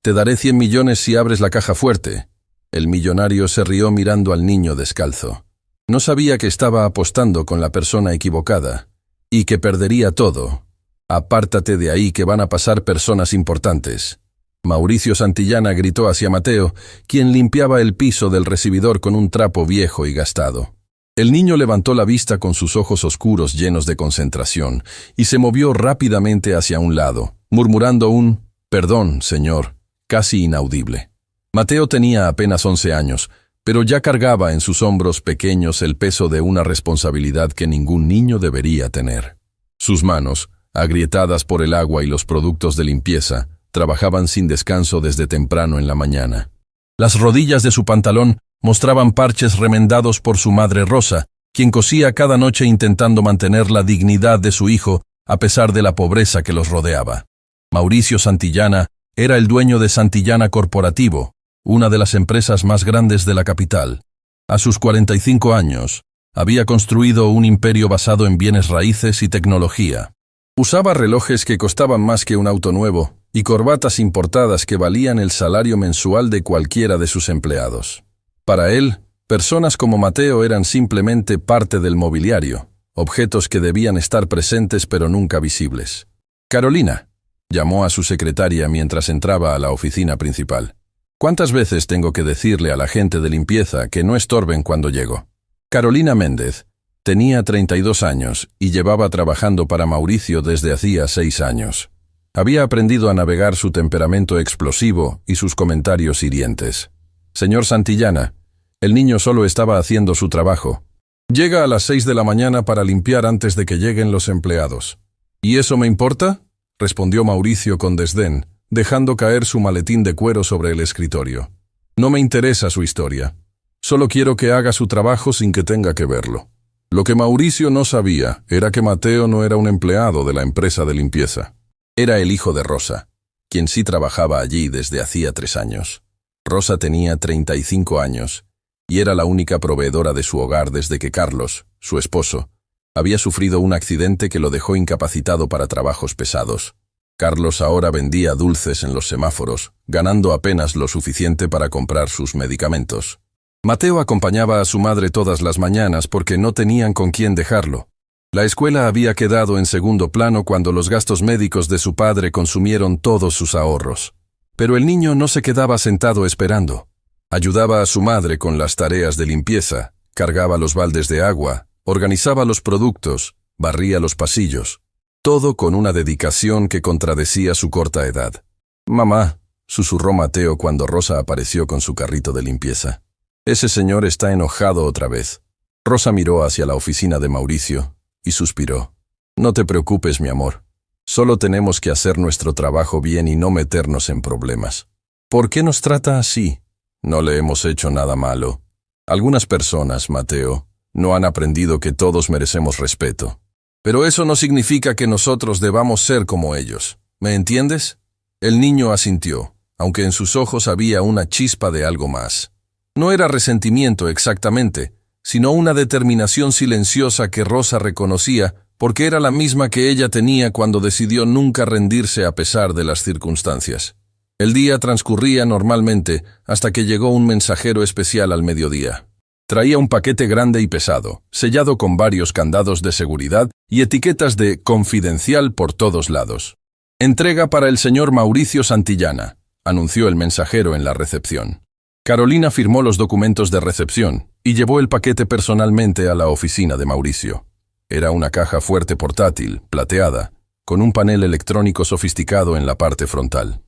Te daré 100 millones si abres la caja fuerte. El millonario se rió mirando al niño descalzo. No sabía que estaba apostando con la persona equivocada y que perdería todo. Apártate de ahí que van a pasar personas importantes. Mauricio Santillana gritó hacia Mateo, quien limpiaba el piso del recibidor con un trapo viejo y gastado. El niño levantó la vista con sus ojos oscuros llenos de concentración y se movió rápidamente hacia un lado, murmurando un «Perdón, señor», casi inaudible. Mateo tenía apenas 11 años, pero ya cargaba en sus hombros pequeños el peso de una responsabilidad que ningún niño debería tener. Sus manos, agrietadas por el agua y los productos de limpieza, trabajaban sin descanso desde temprano en la mañana. Las rodillas de su pantalón mostraban parches remendados por su madre Rosa, quien cosía cada noche intentando mantener la dignidad de su hijo a pesar de la pobreza que los rodeaba. Mauricio Santillana era el dueño de Santillana Corporativo, una de las empresas más grandes de la capital. A sus 45 años, había construido un imperio basado en bienes raíces y tecnología. Usaba relojes que costaban más que un auto nuevo y corbatas importadas que valían el salario mensual de cualquiera de sus empleados. Para él, personas como Mateo eran simplemente parte del mobiliario, objetos que debían estar presentes pero nunca visibles. «Carolina», llamó a su secretaria mientras entraba a la oficina principal. «¿Cuántas veces tengo que decirle a la gente de limpieza que no estorben cuando llego?» Carolina Méndez tenía 32 años y llevaba trabajando para Mauricio desde hacía 6 años. Había aprendido a navegar su temperamento explosivo y sus comentarios hirientes. «Señor Santillana, el niño solo estaba haciendo su trabajo. Llega a las 6 de la mañana para limpiar antes de que lleguen los empleados». «¿Y eso me importa?», respondió Mauricio con desdén, dejando caer su maletín de cuero sobre el escritorio. «No me interesa su historia. Solo quiero que haga su trabajo sin que tenga que verlo». Lo que Mauricio no sabía era que Mateo no era un empleado de la empresa de limpieza. Era el hijo de Rosa, quien sí trabajaba allí desde hacía 3 años. Rosa tenía 35 años y era la única proveedora de su hogar desde que Carlos, su esposo, había sufrido un accidente que lo dejó incapacitado para trabajos pesados. Carlos ahora vendía dulces en los semáforos, ganando apenas lo suficiente para comprar sus medicamentos. Mateo acompañaba a su madre todas las mañanas porque no tenían con quién dejarlo. La escuela había quedado en segundo plano cuando los gastos médicos de su padre consumieron todos sus ahorros. Pero el niño no se quedaba sentado esperando. Ayudaba a su madre con las tareas de limpieza, cargaba los baldes de agua, organizaba los productos, barría los pasillos. Todo con una dedicación que contradecía su corta edad. «Mamá», susurró Mateo cuando Rosa apareció con su carrito de limpieza. «Ese señor está enojado otra vez». Rosa miró hacia la oficina de Mauricio y suspiró. «No te preocupes, mi amor. Solo tenemos que hacer nuestro trabajo bien y no meternos en problemas». «¿Por qué nos trata así?» «No le hemos hecho nada malo. Algunas personas, Mateo, no han aprendido que todos merecemos respeto. Pero eso no significa que nosotros debamos ser como ellos. ¿Me entiendes?» El niño asintió, aunque en sus ojos había una chispa de algo más. No era resentimiento exactamente, sino una determinación silenciosa que Rosa reconocía porque era la misma que ella tenía cuando decidió nunca rendirse a pesar de las circunstancias. El día transcurría normalmente hasta que llegó un mensajero especial al mediodía. Traía un paquete grande y pesado, sellado con varios candados de seguridad y etiquetas de «Confidencial» por todos lados. «Entrega para el señor Mauricio Santillana», anunció el mensajero en la recepción. Carolina firmó los documentos de recepción y llevó el paquete personalmente a la oficina de Mauricio. Era una caja fuerte portátil, plateada, con un panel electrónico sofisticado en la parte frontal.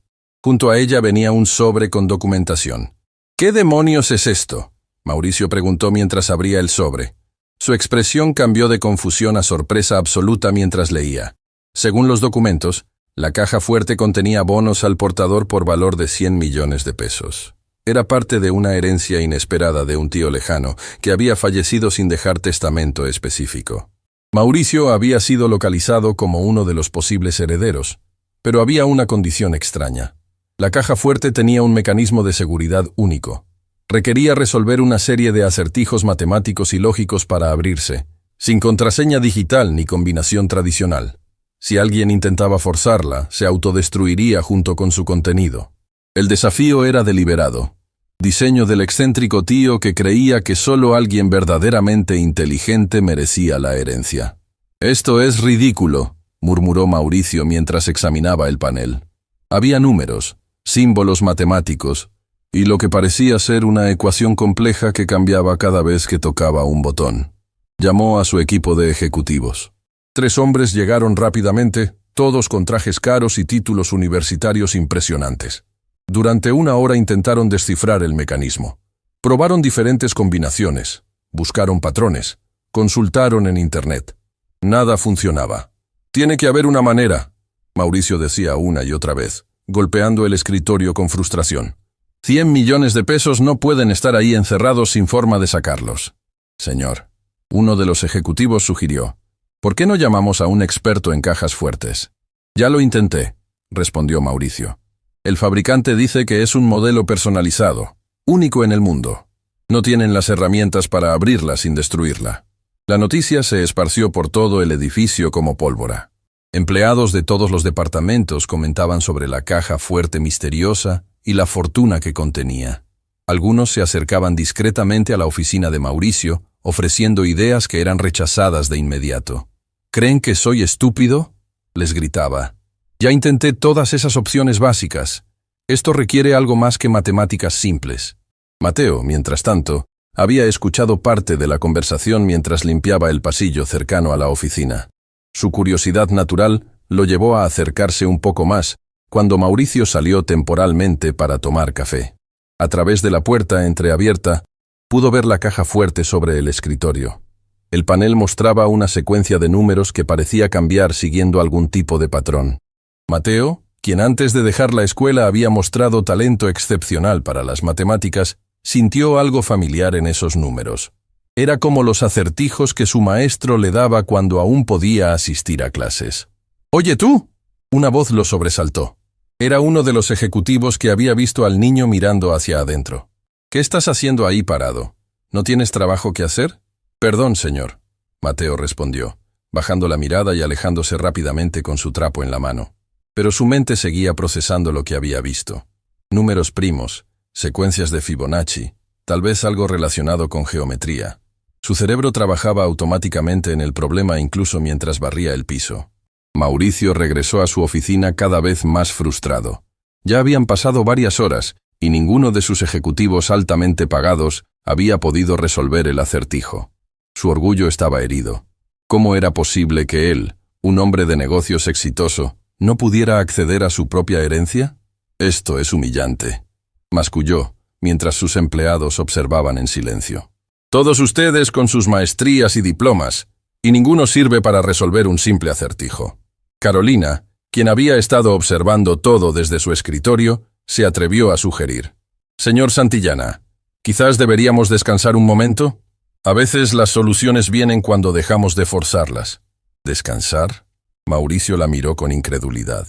Junto a ella venía un sobre con documentación. «¿Qué demonios es esto?», Mauricio preguntó mientras abría el sobre. Su expresión cambió de confusión a sorpresa absoluta mientras leía. Según los documentos, la caja fuerte contenía bonos al portador por valor de 100 millones de pesos. Era parte de una herencia inesperada de un tío lejano que había fallecido sin dejar testamento específico. Mauricio había sido localizado como uno de los posibles herederos, pero había una condición extraña. La caja fuerte tenía un mecanismo de seguridad único. Requería resolver una serie de acertijos matemáticos y lógicos para abrirse, sin contraseña digital ni combinación tradicional. Si alguien intentaba forzarla, se autodestruiría junto con su contenido. El desafío era deliberado. Diseño del excéntrico tío que creía que solo alguien verdaderamente inteligente merecía la herencia. «Esto es ridículo», murmuró Mauricio mientras examinaba el panel. Había números, símbolos matemáticos, y lo que parecía ser una ecuación compleja que cambiaba cada vez que tocaba un botón. Llamó a su equipo de ejecutivos. 3 hombres llegaron rápidamente, todos con trajes caros y títulos universitarios impresionantes. Durante 1 hora intentaron descifrar el mecanismo. Probaron diferentes combinaciones, buscaron patrones, consultaron en Internet. Nada funcionaba. «Tiene que haber una manera», Mauricio decía una y otra vez, golpeando el escritorio con frustración. 100 millones de pesos no pueden estar ahí encerrados sin forma de sacarlos. «Señor», uno de los ejecutivos sugirió, «¿por qué no llamamos a un experto en cajas fuertes?» «Ya lo intenté», respondió Mauricio. «El fabricante dice que es un modelo personalizado, único en el mundo. No tienen las herramientas para abrirla sin destruirla». La noticia se esparció por todo el edificio como pólvora. Empleados de todos los departamentos comentaban sobre la caja fuerte misteriosa y la fortuna que contenía. Algunos se acercaban discretamente a la oficina de Mauricio, ofreciendo ideas que eran rechazadas de inmediato. «¿Creen que soy estúpido?», les gritaba. «Ya intenté todas esas opciones básicas. Esto requiere algo más que matemáticas simples». Mateo, mientras tanto, había escuchado parte de la conversación mientras limpiaba el pasillo cercano a la oficina. Su curiosidad natural lo llevó a acercarse un poco más cuando Mauricio salió temporalmente para tomar café. A través de la puerta entreabierta, pudo ver la caja fuerte sobre el escritorio. El panel mostraba una secuencia de números que parecía cambiar siguiendo algún tipo de patrón. Mateo, quien antes de dejar la escuela había mostrado talento excepcional para las matemáticas, sintió algo familiar en esos números. Era como los acertijos que su maestro le daba cuando aún podía asistir a clases. «¡Oye tú!», una voz lo sobresaltó. Era uno de los ejecutivos que había visto al niño mirando hacia adentro. «¿Qué estás haciendo ahí parado? ¿No tienes trabajo que hacer?» «Perdón, señor», Mateo respondió, bajando la mirada y alejándose rápidamente con su trapo en la mano. Pero su mente seguía procesando lo que había visto. Números primos, secuencias de Fibonacci, tal vez algo relacionado con geometría. Su cerebro trabajaba automáticamente en el problema incluso mientras barría el piso. Mauricio regresó a su oficina cada vez más frustrado. Ya habían pasado varias horas y ninguno de sus ejecutivos altamente pagados había podido resolver el acertijo. Su orgullo estaba herido. ¿Cómo era posible que él, un hombre de negocios exitoso, no pudiera acceder a su propia herencia? «Esto es humillante», masculló, mientras sus empleados observaban en silencio. «Todos ustedes con sus maestrías y diplomas, y ninguno sirve para resolver un simple acertijo». Carolina, quien había estado observando todo desde su escritorio, se atrevió a sugerir. «Señor Santillana, quizás deberíamos descansar un momento. A veces las soluciones vienen cuando dejamos de forzarlas». «¿Descansar?», Mauricio la miró con incredulidad.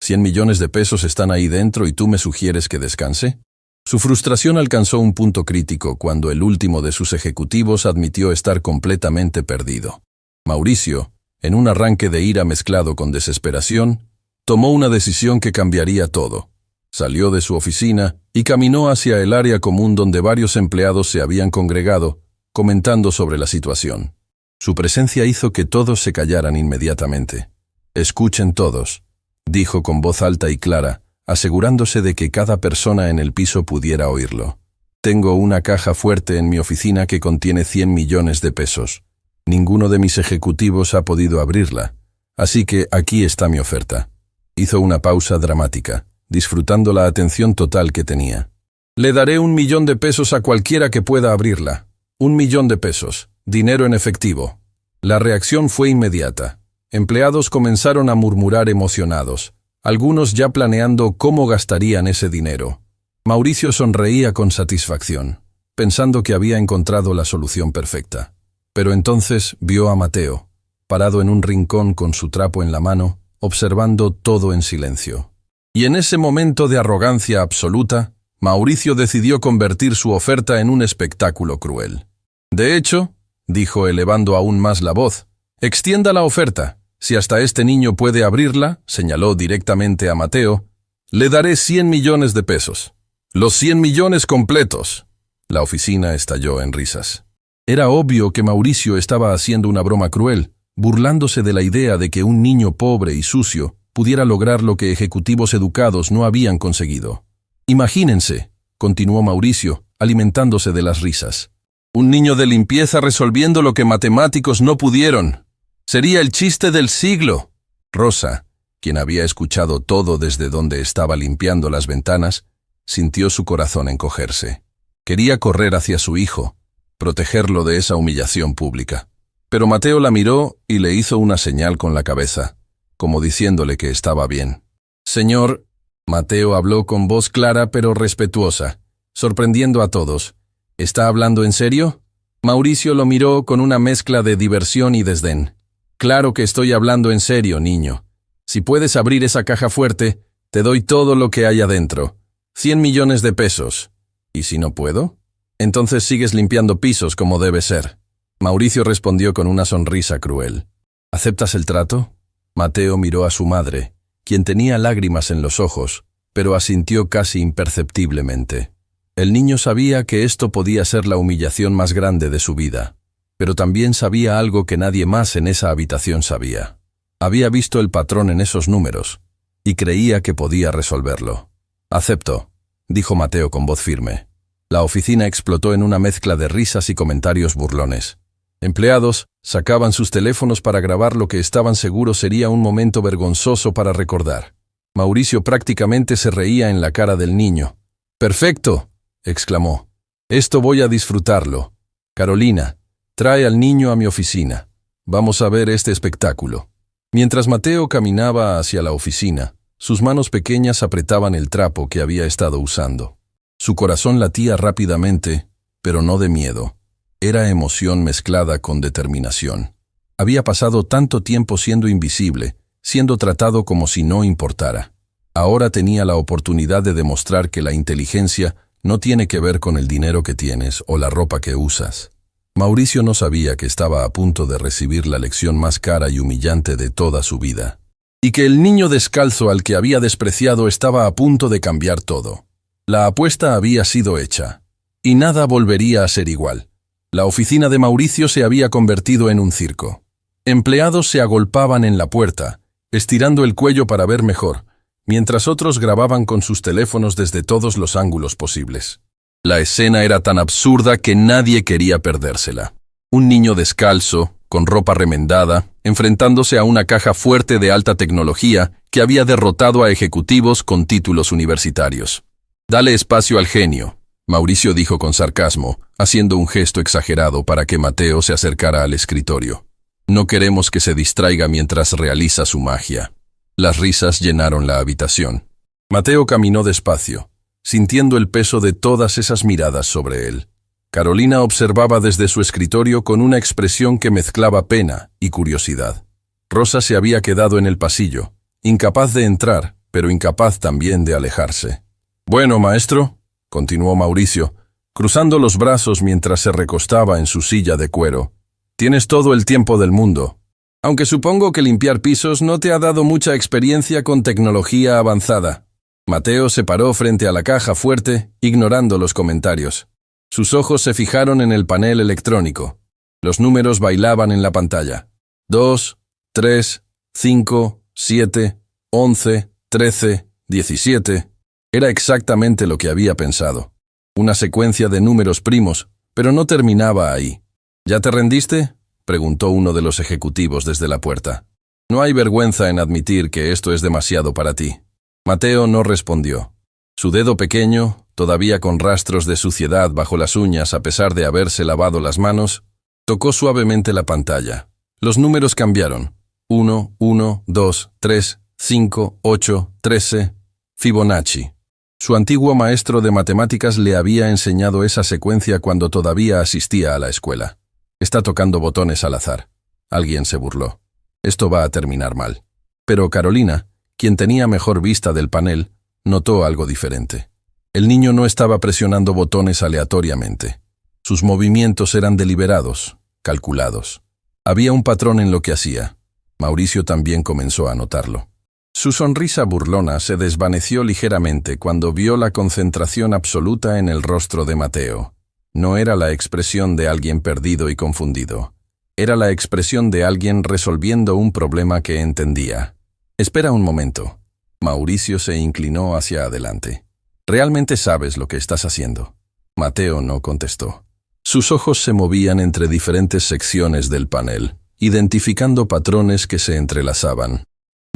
«¿100 millones de pesos están ahí dentro y tú me sugieres que descanse?» Su frustración alcanzó un punto crítico cuando el último de sus ejecutivos admitió estar completamente perdido. Mauricio, en un arranque de ira mezclado con desesperación, tomó una decisión que cambiaría todo. Salió de su oficina y caminó hacia el área común donde varios empleados se habían congregado, comentando sobre la situación. Su presencia hizo que todos se callaran inmediatamente. «Escuchen todos», dijo con voz alta y clara, asegurándose de que cada persona en el piso pudiera oírlo. «Tengo una caja fuerte en mi oficina que contiene 100 millones de pesos. Ninguno de mis ejecutivos ha podido abrirla, así que aquí está mi oferta». Hizo una pausa dramática, disfrutando la atención total que tenía. «Le daré 1 millón de pesos a cualquiera que pueda abrirla. 1 millón de pesos, dinero en efectivo». La reacción fue inmediata. Empleados comenzaron a murmurar emocionados, algunos ya planeando cómo gastarían ese dinero. Mauricio sonreía con satisfacción, pensando que había encontrado la solución perfecta. Pero entonces vio a Mateo, parado en un rincón con su trapo en la mano, observando todo en silencio. Y en ese momento de arrogancia absoluta, Mauricio decidió convertir su oferta en un espectáculo cruel. «De hecho», dijo elevando aún más la voz, «extienda la oferta. Si hasta este niño puede abrirla», señaló directamente a Mateo, Le daré 100 millones de pesos. Los 100 millones completos. La oficina estalló en risas. Era obvio que Mauricio estaba haciendo una broma cruel, burlándose de la idea de que un niño pobre y sucio pudiera lograr lo que ejecutivos educados no habían conseguido. Imagínense, continuó Mauricio, alimentándose de las risas. Un niño de limpieza resolviendo lo que matemáticos no pudieron. Sería el chiste del siglo. Rosa, quien había escuchado todo desde donde estaba limpiando las ventanas, sintió su corazón encogerse. Quería correr hacia su hijo, protegerlo de esa humillación pública. Pero Mateo la miró y le hizo una señal con la cabeza, como diciéndole que estaba bien. Señor, Mateo habló con voz clara pero respetuosa, sorprendiendo a todos. ¿Está hablando en serio? Mauricio lo miró con una mezcla de diversión y desdén. Claro que estoy hablando en serio, niño. Si puedes abrir esa caja fuerte, te doy todo lo que hay adentro. 100 millones de pesos. ¿Y si no puedo? Entonces sigues limpiando pisos como debe ser. Mauricio respondió con una sonrisa cruel. ¿Aceptas el trato? Mateo miró a su madre, quien tenía lágrimas en los ojos, pero asintió casi imperceptiblemente. El niño sabía que esto podía ser la humillación más grande de su vida, pero también sabía algo que nadie más en esa habitación sabía. Había visto el patrón en esos números, y creía que podía resolverlo. «Acepto», dijo Mateo con voz firme. La oficina explotó en una mezcla de risas y comentarios burlones. Empleados sacaban sus teléfonos para grabar lo que estaban seguros sería un momento vergonzoso para recordar. Mauricio prácticamente se reía en la cara del niño. «¡Perfecto!», exclamó. «Esto voy a disfrutarlo. Carolina, trae al niño a mi oficina. Vamos a ver este espectáculo». Mientras Mateo caminaba hacia la oficina, sus manos pequeñas apretaban el trapo que había estado usando. Su corazón latía rápidamente, pero no de miedo. Era emoción mezclada con determinación. Había pasado tanto tiempo siendo invisible, siendo tratado como si no importara. Ahora tenía la oportunidad de demostrar que la inteligencia no tiene que ver con el dinero que tienes o la ropa que usas. Mauricio no sabía que estaba a punto de recibir la lección más cara y humillante de toda su vida, y que el niño descalzo al que había despreciado estaba a punto de cambiar todo. La apuesta había sido hecha, y nada volvería a ser igual. La oficina de Mauricio se había convertido en un circo. Empleados se agolpaban en la puerta, estirando el cuello para ver mejor, mientras otros grababan con sus teléfonos desde todos los ángulos posibles. La escena era tan absurda que nadie quería perdérsela. Un niño descalzo, con ropa remendada, enfrentándose a una caja fuerte de alta tecnología que había derrotado a ejecutivos con títulos universitarios. «Dale espacio al genio», Mauricio dijo con sarcasmo, haciendo un gesto exagerado para que Mateo se acercara al escritorio. «No queremos que se distraiga mientras realiza su magia». Las risas llenaron la habitación. Mateo caminó despacio, sintiendo el peso de todas esas miradas sobre él. Carolina observaba desde su escritorio con una expresión que mezclaba pena y curiosidad. Rosa se había quedado en el pasillo, incapaz de entrar, pero incapaz también de alejarse. «Bueno, maestro», continuó Mauricio, cruzando los brazos mientras se recostaba en su silla de cuero, «tienes todo el tiempo del mundo. Aunque supongo que limpiar pisos no te ha dado mucha experiencia con tecnología avanzada». Mateo se paró frente a la caja fuerte, ignorando los comentarios. Sus ojos se fijaron en el panel electrónico. Los números bailaban en la pantalla. 2, 3, 5, 7, 11, 13, 17. Era exactamente lo que había pensado. Una secuencia de números primos, pero no terminaba ahí. «¿Ya te rendiste?», preguntó uno de los ejecutivos desde la puerta. «No hay vergüenza en admitir que esto es demasiado para ti». Mateo no respondió. Su dedo pequeño, todavía con rastros de suciedad bajo las uñas a pesar de haberse lavado las manos, tocó suavemente la pantalla. Los números cambiaron. 1, 1, 2, 3, 5, 8, 13. Fibonacci. Su antiguo maestro de matemáticas le había enseñado esa secuencia cuando todavía asistía a la escuela. «Está tocando botones al azar». Alguien se burló. «Esto va a terminar mal». Pero Carolina, quien tenía mejor vista del panel, notó algo diferente. El niño no estaba presionando botones aleatoriamente. Sus movimientos eran deliberados, calculados. Había un patrón en lo que hacía. Mauricio también comenzó a notarlo. Su sonrisa burlona se desvaneció ligeramente cuando vio la concentración absoluta en el rostro de Mateo. No era la expresión de alguien perdido y confundido. Era la expresión de alguien resolviendo un problema que entendía. «Espera un momento». Mauricio se inclinó hacia adelante. «¿Realmente sabes lo que estás haciendo?». Mateo no contestó. Sus ojos se movían entre diferentes secciones del panel, identificando patrones que se entrelazaban.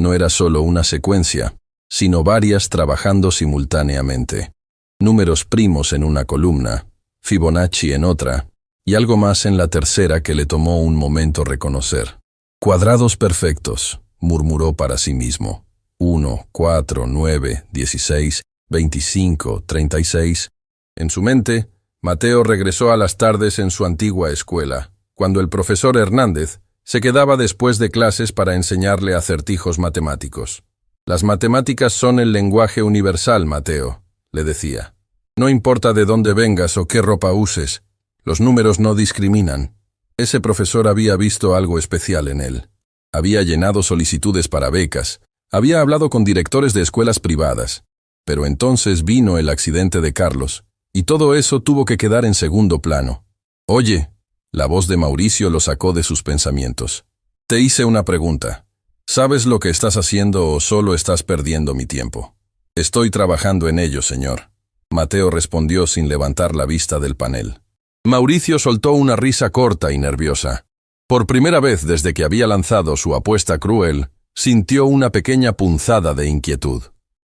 No era solo una secuencia, sino varias trabajando simultáneamente. Números primos en una columna, Fibonacci en otra, y algo más en la tercera que le tomó un momento reconocer. «Cuadrados perfectos», murmuró para sí mismo. 1, 4, 9, 16, 25, 36. En su mente, Mateo regresó a las tardes en su antigua escuela, cuando el profesor Hernández se quedaba después de clases para enseñarle acertijos matemáticos. «Las matemáticas son el lenguaje universal, Mateo», le decía. «No importa de dónde vengas o qué ropa uses, los números no discriminan». Ese profesor había visto algo especial en él. Había llenado solicitudes para becas, había hablado con directores de escuelas privadas, pero entonces vino el accidente de Carlos, y todo eso tuvo que quedar en segundo plano. «Oye», la voz de Mauricio lo sacó de sus pensamientos. «Te hice una pregunta. ¿Sabes lo que estás haciendo o solo estás perdiendo mi tiempo?» «Estoy trabajando en ello, señor». Mateo respondió sin levantar la vista del panel. Mauricio soltó una risa corta y nerviosa. Por primera vez desde que había lanzado su apuesta cruel, sintió una pequeña punzada de inquietud.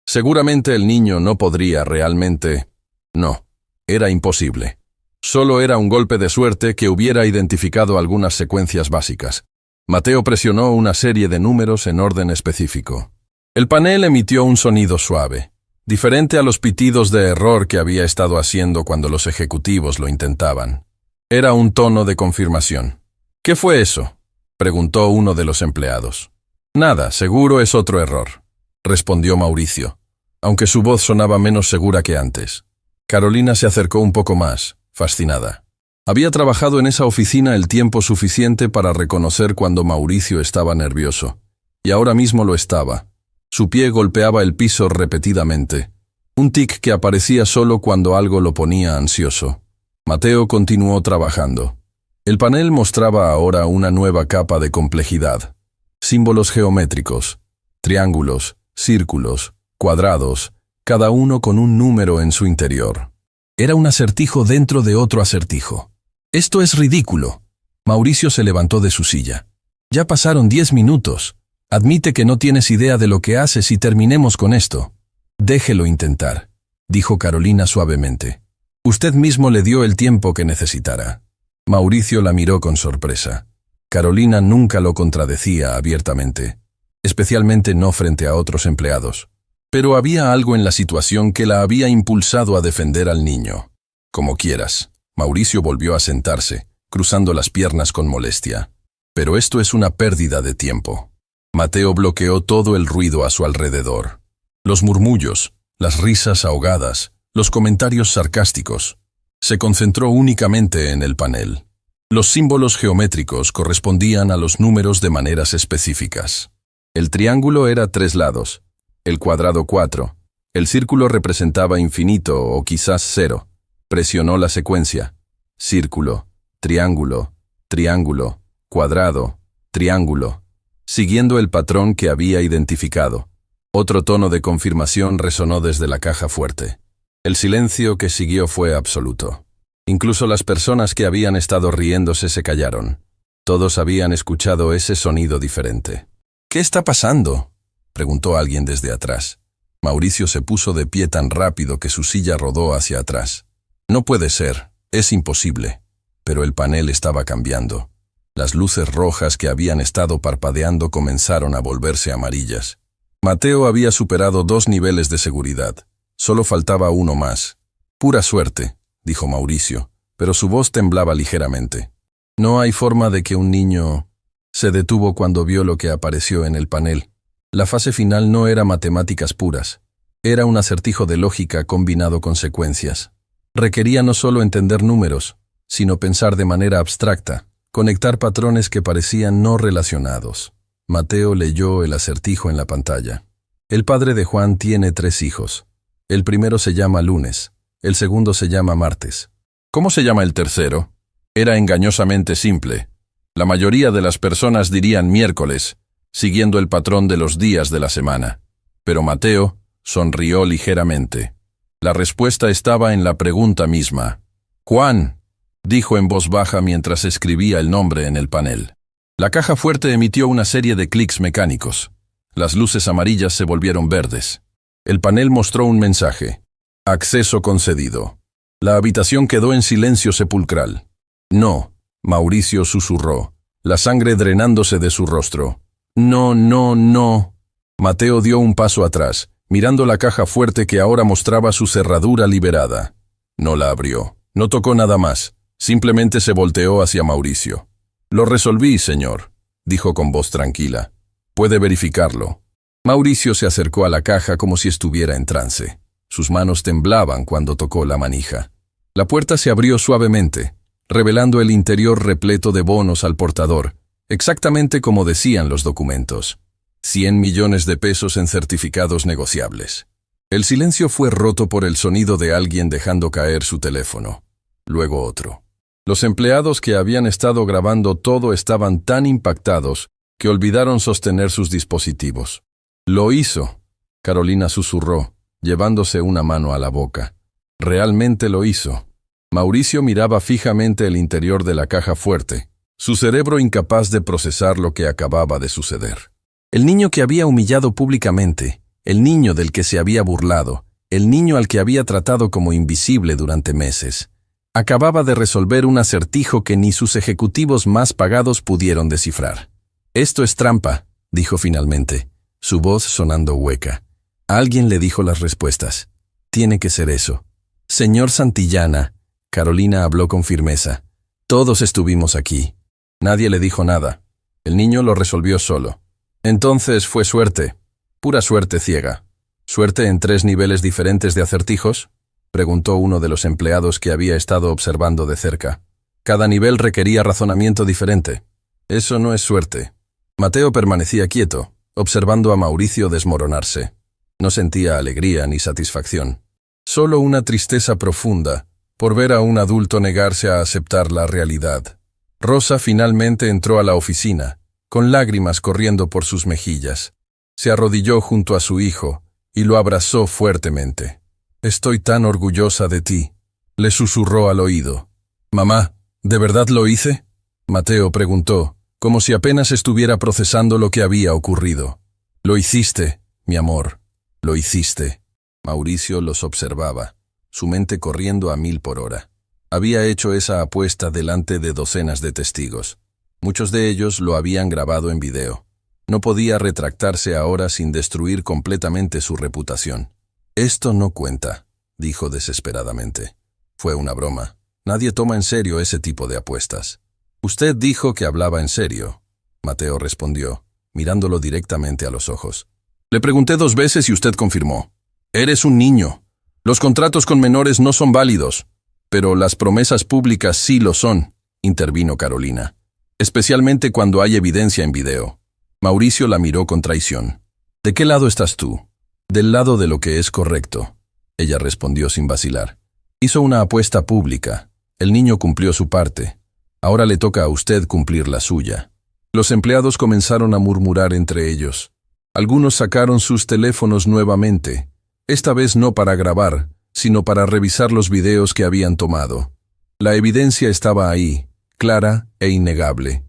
Seguramente el niño no podría realmente... No, era imposible. Solo era un golpe de suerte que hubiera identificado algunas secuencias básicas. Mateo presionó una serie de números en orden específico. El panel emitió un sonido suave, diferente a los pitidos de error que había estado haciendo cuando los ejecutivos lo intentaban. Era un tono de confirmación. «¿Qué fue eso?», preguntó uno de los empleados. «Nada, seguro es otro error», respondió Mauricio, aunque su voz sonaba menos segura que antes. Carolina se acercó un poco más, fascinada. Había trabajado en esa oficina el tiempo suficiente para reconocer cuando Mauricio estaba nervioso, y ahora mismo lo estaba. Su pie golpeaba el piso repetidamente, un tic que aparecía solo cuando algo lo ponía ansioso. Mateo continuó trabajando. El panel mostraba ahora una nueva capa de complejidad. Símbolos geométricos, triángulos, círculos, cuadrados, cada uno con un número en su interior. Era un acertijo dentro de otro acertijo. «Esto es ridículo». Mauricio se levantó de su silla. «Ya pasaron 10 minutos. Admite que no tienes idea de lo que haces y terminemos con esto». «Déjelo intentar», dijo Carolina suavemente. «Usted mismo le dio el tiempo que necesitara». Mauricio la miró con sorpresa. Carolina nunca lo contradecía abiertamente, especialmente no frente a otros empleados. Pero había algo en la situación que la había impulsado a defender al niño. «Como quieras». Mauricio volvió a sentarse, cruzando las piernas con molestia. «Pero esto es una pérdida de tiempo». Mateo bloqueó todo el ruido a su alrededor. Los murmullos, las risas ahogadas, los comentarios sarcásticos. Se concentró únicamente en el panel. Los símbolos geométricos correspondían a los números de maneras específicas. El triángulo era 3 lados, el cuadrado 4, el círculo representaba infinito o quizás 0. Presionó la secuencia: círculo, triángulo, triángulo, cuadrado, triángulo, siguiendo el patrón que había identificado. Otro tono de confirmación resonó desde la caja fuerte. El silencio que siguió fue absoluto. Incluso las personas que habían estado riéndose se callaron. Todos habían escuchado ese sonido diferente. «¿Qué está pasando?», preguntó alguien desde atrás. Mauricio se puso de pie tan rápido que su silla rodó hacia atrás. «No puede ser, es imposible». Pero el panel estaba cambiando. Las luces rojas que habían estado parpadeando comenzaron a volverse amarillas. Mateo había superado 2 niveles de seguridad. Solo faltaba uno más. «Pura suerte», dijo Mauricio, pero su voz temblaba ligeramente. «No hay forma de que un niño...». Se detuvo cuando vio lo que apareció en el panel. La fase final no era matemáticas puras. Era un acertijo de lógica combinado con secuencias. Requería no solo entender números, sino pensar de manera abstracta, conectar patrones que parecían no relacionados. Mateo leyó el acertijo en la pantalla. El padre de Juan tiene 3 hijos. El primero se llama Lunes, el segundo se llama Martes. ¿Cómo se llama el tercero? Era engañosamente simple. La mayoría de las personas dirían miércoles, siguiendo el patrón de los días de la semana. Pero Mateo sonrió ligeramente. La respuesta estaba en la pregunta misma. «Juan», dijo en voz baja mientras escribía el nombre en el panel. La caja fuerte emitió una serie de clics mecánicos. Las luces amarillas se volvieron verdes. El panel mostró un mensaje. «Acceso concedido». La habitación quedó en silencio sepulcral. «No», Mauricio susurró, la sangre drenándose de su rostro. «No, no, no». Mateo dio un paso atrás, mirando la caja fuerte que ahora mostraba su cerradura liberada. No la abrió, no tocó nada más, simplemente se volteó hacia Mauricio. «Lo resolví, señor», dijo con voz tranquila. «Puede verificarlo». Mauricio se acercó a la caja como si estuviera en trance. Sus manos temblaban cuando tocó la manija. La puerta se abrió suavemente, revelando el interior repleto de bonos al portador, exactamente como decían los documentos. 100 millones de pesos en certificados negociables. El silencio fue roto por el sonido de alguien dejando caer su teléfono. Luego otro. Los empleados que habían estado grabando todo estaban tan impactados que olvidaron sostener sus dispositivos. «Lo hizo», Carolina susurró, llevándose una mano a la boca. «Realmente lo hizo». Mauricio miraba fijamente el interior de la caja fuerte, su cerebro incapaz de procesar lo que acababa de suceder. El niño que había humillado públicamente, el niño del que se había burlado, el niño al que había tratado como invisible durante meses, acababa de resolver un acertijo que ni sus ejecutivos más pagados pudieron descifrar. «Esto es trampa», dijo finalmente, su voz sonando hueca. Alguien le dijo las respuestas. «Tiene que ser eso». «Señor Santillana», Carolina habló con firmeza. «Todos estuvimos aquí». Nadie le dijo nada. El niño lo resolvió solo. «Entonces fue suerte, pura suerte ciega». «¿Suerte en 3 niveles diferentes de acertijos?», preguntó uno de los empleados que había estado observando de cerca. «Cada nivel requería razonamiento diferente». «Eso no es suerte». Mateo permanecía quieto, observando a Mauricio desmoronarse. No sentía alegría ni satisfacción. Solo una tristeza profunda por ver a un adulto negarse a aceptar la realidad. Rosa finalmente entró a la oficina, con lágrimas corriendo por sus mejillas. Se arrodilló junto a su hijo y lo abrazó fuertemente. «Estoy tan orgullosa de ti», le susurró al oído. «Mamá, ¿de verdad lo hice?», Mateo preguntó, como si apenas estuviera procesando lo que había ocurrido. «Lo hiciste, mi amor, lo hiciste». Mauricio los observaba, su mente corriendo a 1000 por hora. Había hecho esa apuesta delante de docenas de testigos. Muchos de ellos lo habían grabado en video. No podía retractarse ahora sin destruir completamente su reputación. «Esto no cuenta», dijo desesperadamente. «Fue una broma. Nadie toma en serio ese tipo de apuestas». «Usted dijo que hablaba en serio», Mateo respondió, mirándolo directamente a los ojos. «Le pregunté 2 veces y usted confirmó. Eres un niño. Los contratos con menores no son válidos, pero las promesas públicas sí lo son», intervino Carolina. «Especialmente cuando hay evidencia en video». Mauricio la miró con traición. «¿De qué lado estás tú?». «Del lado de lo que es correcto», ella respondió sin vacilar. «Hizo una apuesta pública. El niño cumplió su parte. Ahora le toca a usted cumplir la suya». Los empleados comenzaron a murmurar entre ellos. Algunos sacaron sus teléfonos nuevamente, esta vez no para grabar, sino para revisar los videos que habían tomado. La evidencia estaba ahí, clara e innegable.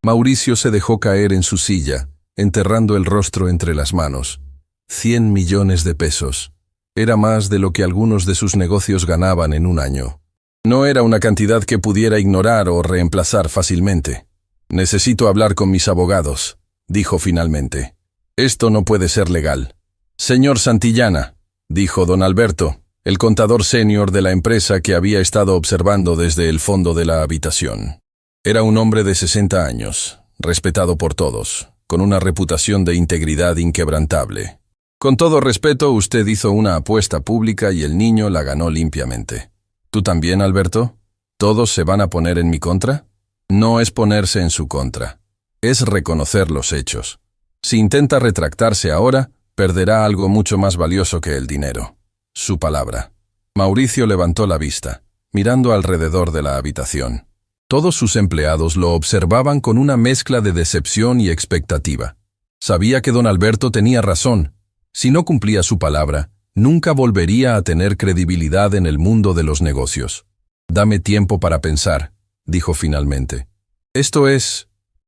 Mauricio se dejó caer en su silla, enterrando el rostro entre las manos. 100 millones de pesos. Era más de lo que algunos de sus negocios ganaban en un año. No era una cantidad que pudiera ignorar o reemplazar fácilmente. «Necesito hablar con mis abogados», dijo finalmente. «Esto no puede ser legal». «Señor Santillana», dijo don Alberto, el contador senior de la empresa que había estado observando desde el fondo de la habitación. Era un hombre de 60 años, respetado por todos, con una reputación de integridad inquebrantable. «Con todo respeto, usted hizo una apuesta pública y el niño la ganó limpiamente. ¿Tú también, Alberto? ¿Todos se van a poner en mi contra?» «No es ponerse en su contra. Es reconocer los hechos. Si intenta retractarse ahora, Perderá algo mucho más valioso que el dinero: su palabra. Mauricio levantó la vista, mirando alrededor de la habitación. Todos sus empleados lo observaban con una mezcla de decepción y expectativa. Sabía que don Alberto tenía razón. Si no cumplía su palabra, nunca volvería a tener credibilidad en el mundo de los negocios. «Dame tiempo para pensar», dijo finalmente.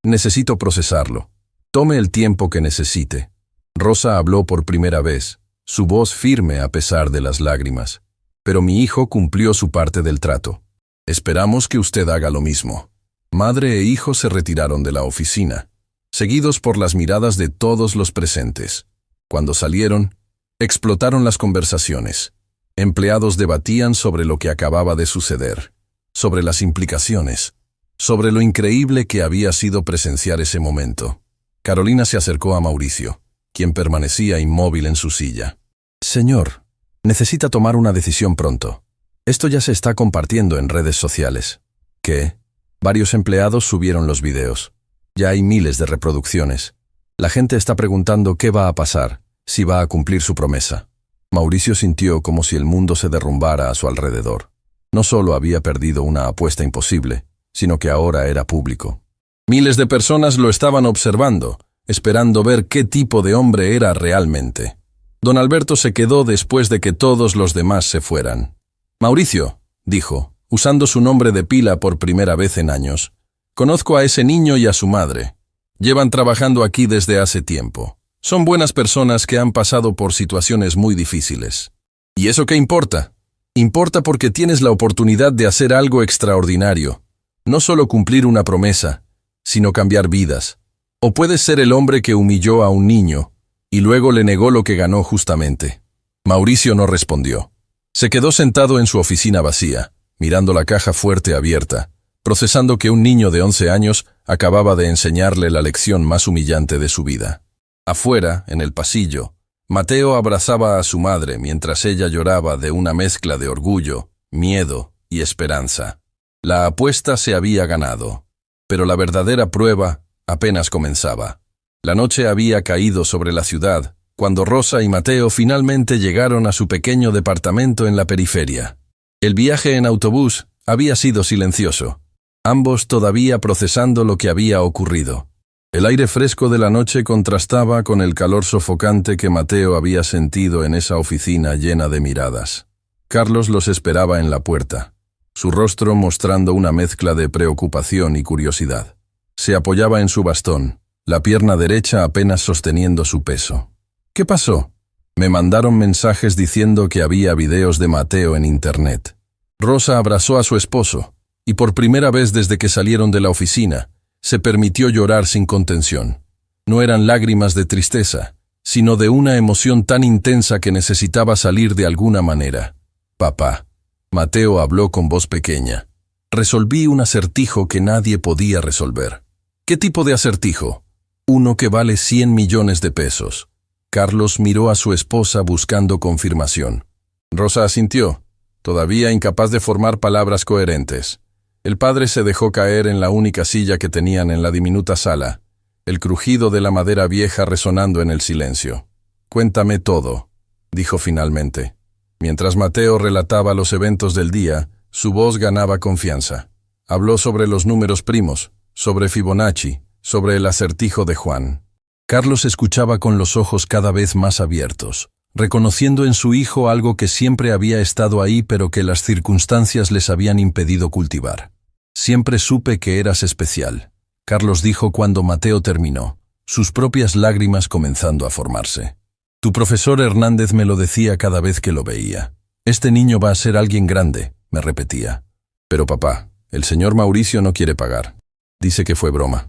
Necesito procesarlo. Tome el tiempo que necesite. Rosa habló por primera vez, su voz firme a pesar de las lágrimas. Pero mi hijo cumplió su parte del trato. Esperamos que usted haga lo mismo. Madre e hijo se retiraron de la oficina, seguidos por las miradas de todos los presentes. Cuando salieron, explotaron las conversaciones. Empleados debatían sobre lo que acababa de suceder, sobre las implicaciones, sobre lo increíble que había sido presenciar ese momento. Carolina se acercó a Mauricio, quien permanecía inmóvil en su silla. «Señor, necesita tomar una decisión pronto. Esto ya se está compartiendo en redes sociales». «¿Qué?» Varios empleados subieron los videos. Ya hay miles de reproducciones. La gente está preguntando qué va a pasar, si va a cumplir su promesa. Mauricio sintió como si el mundo se derrumbara a su alrededor. No solo había perdido una apuesta imposible, sino que ahora era público. Miles de personas lo estaban observando, esperando ver qué tipo de hombre era realmente. Don Alberto se quedó después de que todos los demás se fueran. «Mauricio», dijo, usando su nombre de pila por primera vez en años, «conozco a ese niño y a su madre. Llevan trabajando aquí desde hace tiempo. Son buenas personas que han pasado por situaciones muy difíciles. ¿Y eso qué importa? Importa porque tienes la oportunidad de hacer algo extraordinario. No solo cumplir una promesa, sino cambiar vidas. O puedes ser el hombre que humilló a un niño y luego le negó lo que ganó justamente». Mauricio no respondió. Se quedó sentado en su oficina vacía, mirando la caja fuerte abierta, procesando que un niño de 11 años acababa de enseñarle la lección más humillante de su vida. Afuera, en el pasillo, Mateo abrazaba a su madre mientras ella lloraba de una mezcla de orgullo, miedo y esperanza. La apuesta se había ganado, pero la verdadera prueba apenas comenzaba. La noche había caído sobre la ciudad cuando Rosa y Mateo finalmente llegaron a su pequeño departamento en la periferia. El viaje en autobús había sido silencioso, ambos todavía procesando lo que había ocurrido. El aire fresco de la noche contrastaba con el calor sofocante que Mateo había sentido en esa oficina llena de miradas. Carlos los esperaba en la puerta, su rostro mostrando una mezcla de preocupación y curiosidad. Se apoyaba en su bastón, la pierna derecha apenas sosteniendo su peso. «¿Qué pasó?» Me mandaron mensajes diciendo que había videos de Mateo en internet. Rosa abrazó a su esposo, y por primera vez desde que salieron de la oficina, se permitió llorar sin contención. No eran lágrimas de tristeza, sino de una emoción tan intensa que necesitaba salir de alguna manera. «Papá», Mateo habló con voz pequeña, «resolví un acertijo que nadie podía resolver». «¿Qué tipo de acertijo?» «Uno que vale 100 millones de pesos». Carlos miró a su esposa buscando confirmación. Rosa asintió, todavía incapaz de formar palabras coherentes. El padre se dejó caer en la única silla que tenían en la diminuta sala, el crujido de la madera vieja resonando en el silencio. «Cuéntame todo», dijo finalmente. Mientras Mateo relataba los eventos del día, su voz ganaba confianza. Habló sobre los números primos, sobre Fibonacci, sobre el acertijo de Juan. Carlos escuchaba con los ojos cada vez más abiertos, reconociendo en su hijo algo que siempre había estado ahí pero que las circunstancias les habían impedido cultivar. «Siempre supe que eras especial», Carlos dijo cuando Mateo terminó, sus propias lágrimas comenzando a formarse. «Tu profesor Hernández me lo decía cada vez que lo veía. Este niño va a ser alguien grande», me repetía. «Pero papá, el señor Mauricio no quiere pagar. Dice que fue broma».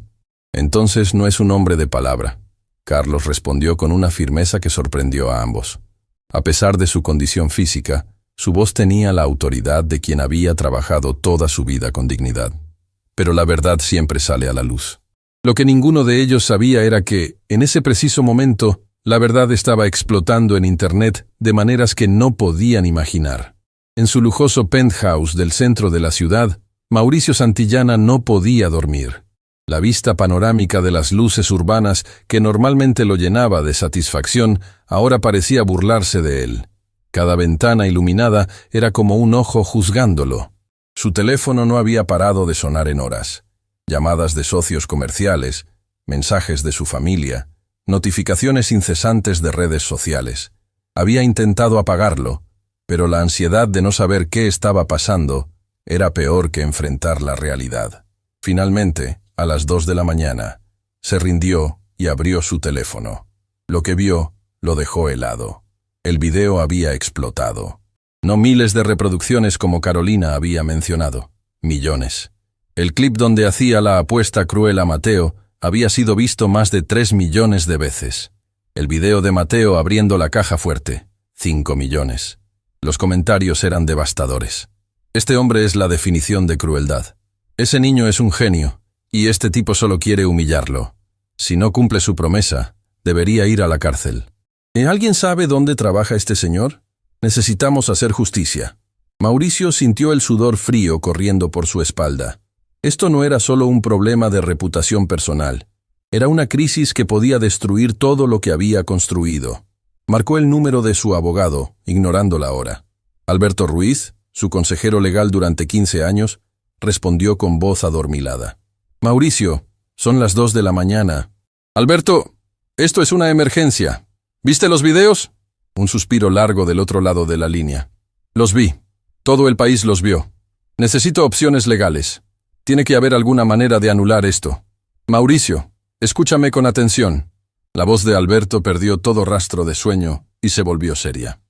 «Entonces no es un hombre de palabra», Carlos respondió con una firmeza que sorprendió a ambos. A pesar de su condición física, su voz tenía la autoridad de quien había trabajado toda su vida con dignidad. Pero la verdad siempre sale a la luz. Lo que ninguno de ellos sabía era que, en ese preciso momento, la verdad estaba explotando en Internet de maneras que no podían imaginar. En su lujoso penthouse del centro de la ciudad, Mauricio Santillana no podía dormir. La vista panorámica de las luces urbanas, que normalmente lo llenaba de satisfacción, ahora parecía burlarse de él. Cada ventana iluminada era como un ojo juzgándolo. Su teléfono no había parado de sonar en horas. Llamadas de socios comerciales, mensajes de su familia, notificaciones incesantes de redes sociales. Había intentado apagarlo, pero la ansiedad de no saber qué estaba pasando era peor que enfrentar la realidad. Finalmente, a las 2 de la mañana, se rindió y abrió su teléfono. Lo que vio lo dejó helado. El video había explotado. No miles de reproducciones como Carolina había mencionado, millones. El clip donde hacía la apuesta cruel a Mateo había sido visto más de 3 millones de veces. El video de Mateo abriendo la caja fuerte, 5 millones. Los comentarios eran devastadores. Este hombre es la definición de crueldad. Ese niño es un genio, y este tipo solo quiere humillarlo. Si no cumple su promesa, debería ir a la cárcel. ¿Alguien sabe dónde trabaja este señor? Necesitamos hacer justicia. Mauricio sintió el sudor frío corriendo por su espalda. Esto no era solo un problema de reputación personal. Era una crisis que podía destruir todo lo que había construido. Marcó el número de su abogado, ignorando la hora. Alberto Ruiz, su consejero legal durante 15 años, respondió con voz adormilada. Mauricio, son las 2 de la mañana. Alberto, esto es una emergencia. ¿Viste los videos? Un suspiro largo del otro lado de la línea. Los vi. Todo el país los vio. Necesito opciones legales. Tiene que haber alguna manera de anular esto. Mauricio, escúchame con atención. La voz de Alberto perdió todo rastro de sueño y se volvió seria.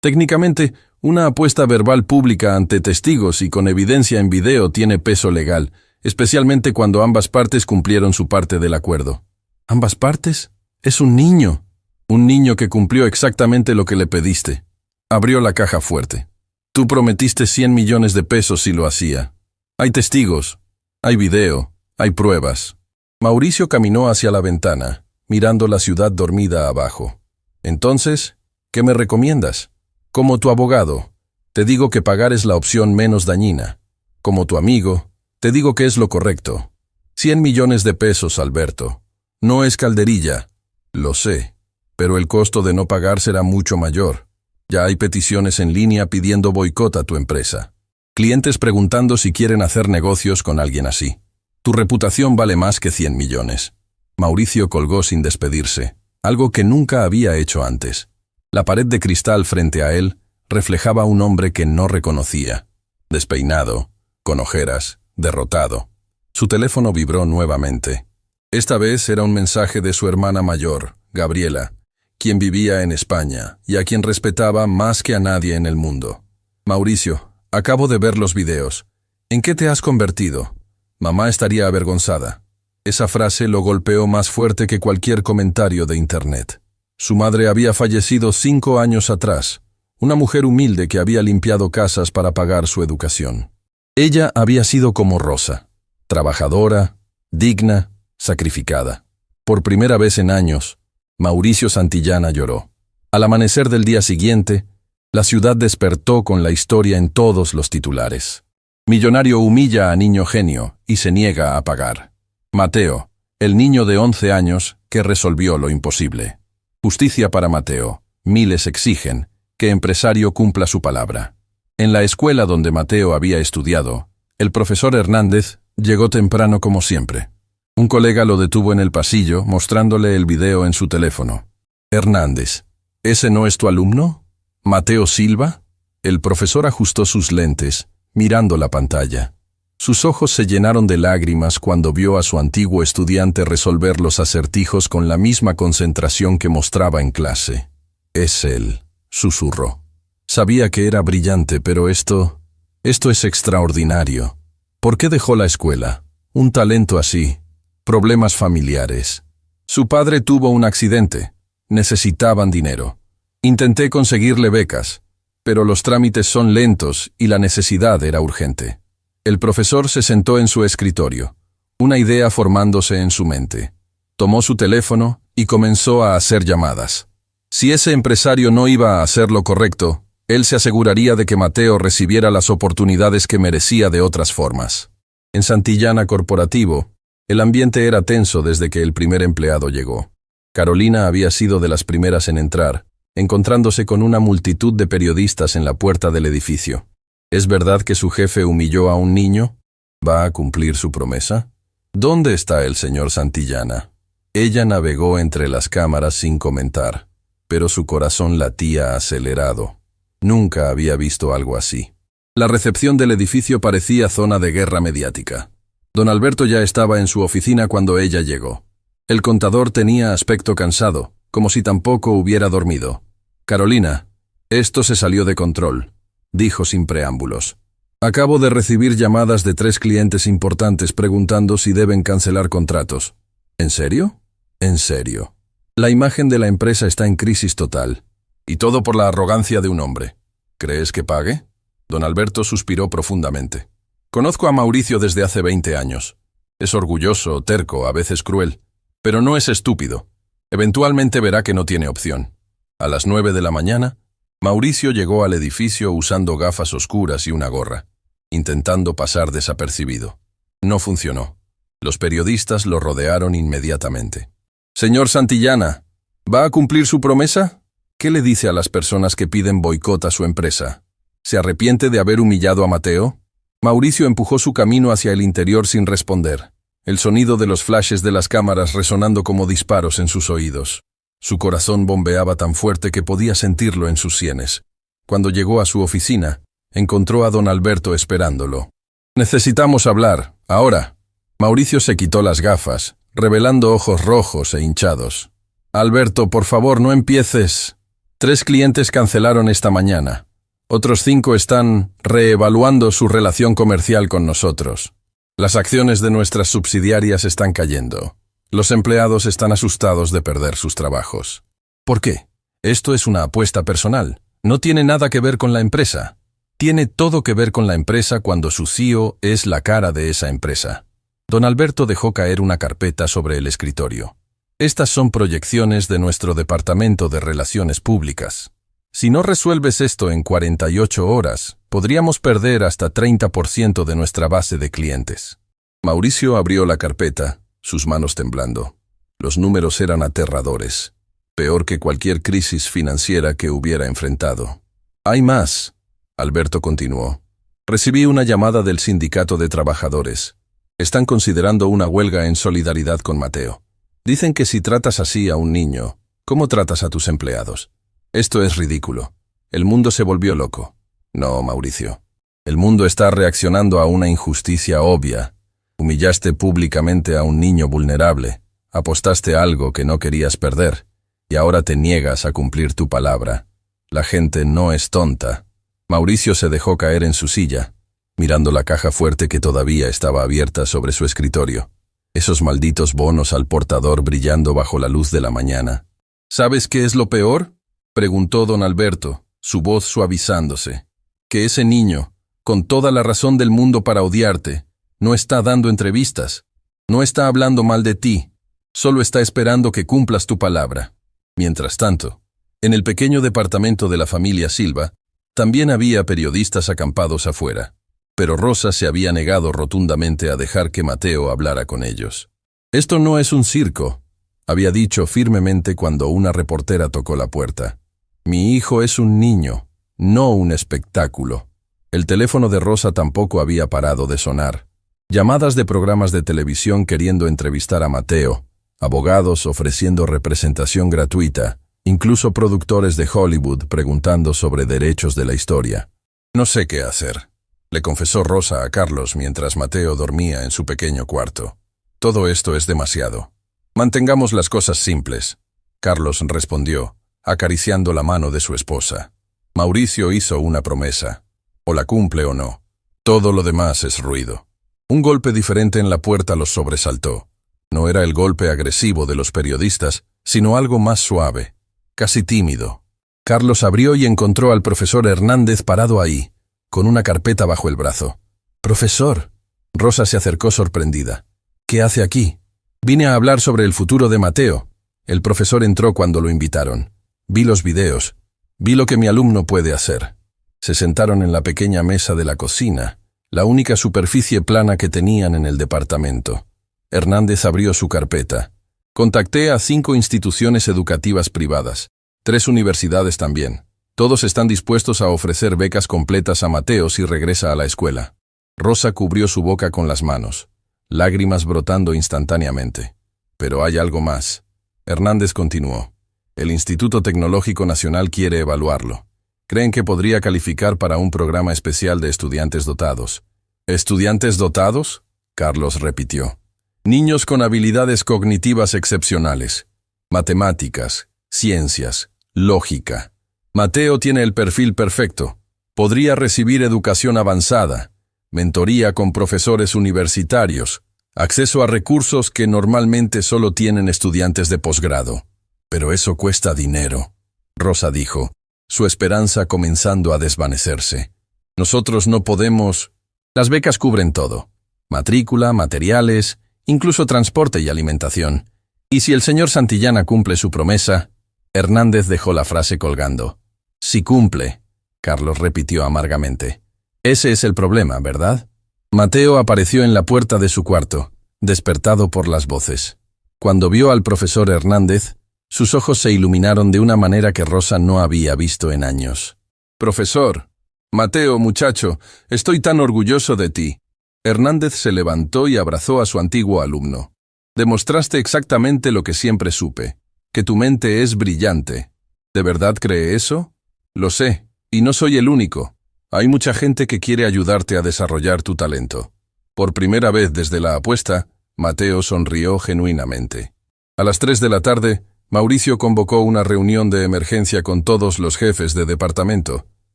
Técnicamente, una apuesta verbal pública ante testigos y con evidencia en video tiene peso legal, especialmente cuando ambas partes cumplieron su parte del acuerdo. ¿Ambas partes? Es un niño. Un niño que cumplió exactamente lo que le pediste. Abrió la caja fuerte. Tú prometiste 100 millones de pesos si lo hacía. Hay testigos, hay video, hay pruebas. Mauricio caminó hacia la ventana, mirando la ciudad dormida abajo. Entonces, ¿qué me recomiendas? Como tu abogado, te digo que pagar es la opción menos dañina. Como tu amigo, te digo que es lo correcto. 100 millones de pesos, Alberto. No es calderilla, lo sé. Pero el costo de no pagar será mucho mayor. Ya hay peticiones en línea pidiendo boicot a tu empresa. Clientes preguntando si quieren hacer negocios con alguien así. Tu reputación vale más que 100 millones. Mauricio colgó sin despedirse, algo que nunca había hecho antes. La pared de cristal frente a él reflejaba un hombre que no reconocía. Despeinado, con ojeras, derrotado. Su teléfono vibró nuevamente. Esta vez era un mensaje de su hermana mayor, Gabriela, quien vivía en España y a quien respetaba más que a nadie en el mundo. Mauricio, acabo de ver los videos. ¿En qué te has convertido? Mamá estaría avergonzada. Esa frase lo golpeó más fuerte que cualquier comentario de internet. Su madre había fallecido 5 años atrás, una mujer humilde que había limpiado casas para pagar su educación. Ella había sido como Rosa, trabajadora, digna, sacrificada. Por primera vez en años, Mauricio Santillana lloró. Al amanecer del día siguiente, la ciudad despertó con la historia en todos los titulares. Millonario humilla a niño genio y se niega a pagar. Mateo, el niño de 11 años que resolvió lo imposible. Justicia para Mateo. Miles exigen que empresario cumpla su palabra. En la escuela donde Mateo había estudiado, el profesor Hernández llegó temprano como siempre. Un colega lo detuvo en el pasillo, mostrándole el video en su teléfono. Hernández, ¿ese no es tu alumno? ¿Mateo Silva? El profesor ajustó sus lentes, mirando la pantalla. Sus ojos se llenaron de lágrimas cuando vio a su antiguo estudiante resolver los acertijos con la misma concentración que mostraba en clase. Es él, susurró. Sabía que era brillante, pero esto es extraordinario. ¿Por qué dejó la escuela? Un talento así. Problemas familiares. Su padre tuvo un accidente. Necesitaban dinero. Intenté conseguirle becas, pero los trámites son lentos y la necesidad era urgente. El profesor se sentó en su escritorio, una idea formándose en su mente. Tomó su teléfono y comenzó a hacer llamadas. Si ese empresario no iba a hacer lo correcto, él se aseguraría de que Mateo recibiera las oportunidades que merecía de otras formas. En Santillana Corporativo, El ambiente era tenso desde que el primer empleado llegó. Carolina había sido de las primeras en entrar, encontrándose con una multitud de periodistas en la puerta del edificio. ¿Es verdad que su jefe humilló a un niño? ¿Va a cumplir su promesa? ¿Dónde está el señor Santillana? Ella navegó entre las cámaras sin comentar, pero su corazón latía acelerado. Nunca había visto algo así. La recepción del edificio parecía zona de guerra mediática. Don Alberto ya estaba en su oficina cuando ella llegó. El contador tenía aspecto cansado, como si tampoco hubiera dormido. «Carolina, esto se salió de control», dijo sin preámbulos. «Acabo de recibir llamadas de 3 clientes importantes preguntando si deben cancelar contratos». «¿En serio?». «En serio. La imagen de la empresa está en crisis total. Y todo por la arrogancia de un hombre. ¿Crees que pague?». Don Alberto suspiró profundamente. «Conozco a Mauricio desde hace 20 años. Es orgulloso, terco, a veces cruel. Pero no es estúpido. Eventualmente verá que no tiene opción». A las 9 de la mañana, Mauricio llegó al edificio usando gafas oscuras y una gorra, intentando pasar desapercibido. No funcionó. Los periodistas lo rodearon inmediatamente. «Señor Santillana, ¿va a cumplir su promesa? ¿Qué le dice a las personas que piden boicot a su empresa? ¿Se arrepiente de haber humillado a Mateo?». Mauricio empujó su camino hacia el interior sin responder, el sonido de los flashes de las cámaras resonando como disparos en sus oídos. Su corazón bombeaba tan fuerte que podía sentirlo en sus sienes. Cuando llegó a su oficina, encontró a don Alberto esperándolo. «Necesitamos hablar, ahora». Mauricio se quitó las gafas, revelando ojos rojos e hinchados. «Alberto, por favor, no empieces. 3 clientes cancelaron esta mañana. Otros 5 están reevaluando su relación comercial con nosotros. Las acciones de nuestras subsidiarias están cayendo. Los empleados están asustados de perder sus trabajos». «¿Por qué? Esto es una apuesta personal. No tiene nada que ver con la empresa». «Tiene todo que ver con la empresa cuando su CEO es la cara de esa empresa». Don Alberto dejó caer una carpeta sobre el escritorio. «Estas son proyecciones de nuestro Departamento de Relaciones Públicas. Si no resuelves esto en 48 horas, podríamos perder hasta 30% de nuestra base de clientes». Mauricio abrió la carpeta, sus manos temblando. Los números eran aterradores, peor que cualquier crisis financiera que hubiera enfrentado. «Hay más», Alberto continuó. «Recibí una llamada del sindicato de trabajadores. Están considerando una huelga en solidaridad con Mateo. Dicen que si tratas así a un niño, ¿cómo tratas a tus empleados? Esto es ridículo. El mundo se volvió loco». «No, Mauricio. El mundo está reaccionando a una injusticia obvia. Humillaste públicamente a un niño vulnerable, apostaste algo que no querías perder, y ahora te niegas a cumplir tu palabra. La gente no es tonta». Mauricio se dejó caer en su silla, mirando la caja fuerte que todavía estaba abierta sobre su escritorio. Esos malditos bonos al portador brillando bajo la luz de la mañana. «¿Sabes qué es lo peor?», preguntó don Alberto, su voz suavizándose. «Que ese niño, con toda la razón del mundo para odiarte, no está dando entrevistas, no está hablando mal de ti, solo está esperando que cumplas tu palabra». Mientras tanto, en el pequeño departamento de la familia Silva, también había periodistas acampados afuera, pero Rosa se había negado rotundamente a dejar que Mateo hablara con ellos. «Esto no es un circo», había dicho firmemente cuando una reportera tocó la puerta. «Mi hijo es un niño, no un espectáculo». El teléfono de Rosa tampoco había parado de sonar. Llamadas de programas de televisión queriendo entrevistar a Mateo, abogados ofreciendo representación gratuita, incluso productores de Hollywood preguntando sobre derechos de la historia. «No sé qué hacer», le confesó Rosa a Carlos mientras Mateo dormía en su pequeño cuarto. «Todo esto es demasiado. Mantengamos las cosas simples», Carlos respondió, acariciando la mano de su esposa. «Mauricio hizo una promesa. O la cumple o no. Todo lo demás es ruido». Un golpe diferente en la puerta los sobresaltó. No era el golpe agresivo de los periodistas, sino algo más suave, casi tímido. Carlos abrió y encontró al profesor Hernández parado ahí, con una carpeta bajo el brazo. «Profesor». Rosa se acercó sorprendida. «¿Qué hace aquí?». «Vine a hablar sobre el futuro de Mateo». El profesor entró cuando lo invitaron. «Vi los videos. Vi lo que mi alumno puede hacer». Se sentaron en la pequeña mesa de la cocina, la única superficie plana que tenían en el departamento. Hernández abrió su carpeta. Contacté a 5 instituciones educativas privadas, 3 universidades también. Todos están dispuestos a ofrecer becas completas a Mateo si regresa a la escuela. Rosa cubrió su boca con las manos, lágrimas brotando instantáneamente. Pero hay algo más. Hernández continuó. El Instituto Tecnológico Nacional quiere evaluarlo. Creen que podría calificar para un programa especial de estudiantes dotados. ¿Estudiantes dotados? Carlos repitió. Niños con habilidades cognitivas excepcionales. Matemáticas, ciencias, lógica. Mateo tiene el perfil perfecto. Podría recibir educación avanzada, mentoría con profesores universitarios, acceso a recursos que normalmente solo tienen estudiantes de posgrado. Pero eso cuesta dinero, Rosa dijo, su esperanza comenzando a desvanecerse. Nosotros no podemos... Las becas cubren todo. Matrícula, materiales, incluso transporte y alimentación. Y si el señor Santillana cumple su promesa... Hernández dejó la frase colgando. Si cumple, Carlos repitió amargamente. Ese es el problema, ¿verdad? Mateo apareció en la puerta de su cuarto, despertado por las voces. Cuando vio al profesor Hernández, sus ojos se iluminaron de una manera que Rosa no había visto en años. Profesor, Mateo, muchacho, estoy tan orgulloso de ti. Hernández se levantó y abrazó a su antiguo alumno. Demostraste exactamente lo que siempre supe, que tu mente es brillante. ¿De verdad cree eso? Lo sé, y no soy el único. Hay mucha gente que quiere ayudarte a desarrollar tu talento. Por primera vez desde la apuesta, Mateo sonrió genuinamente. A las 3 de la tarde, Mauricio convocó una reunión de emergencia con todos los jefes de departamento.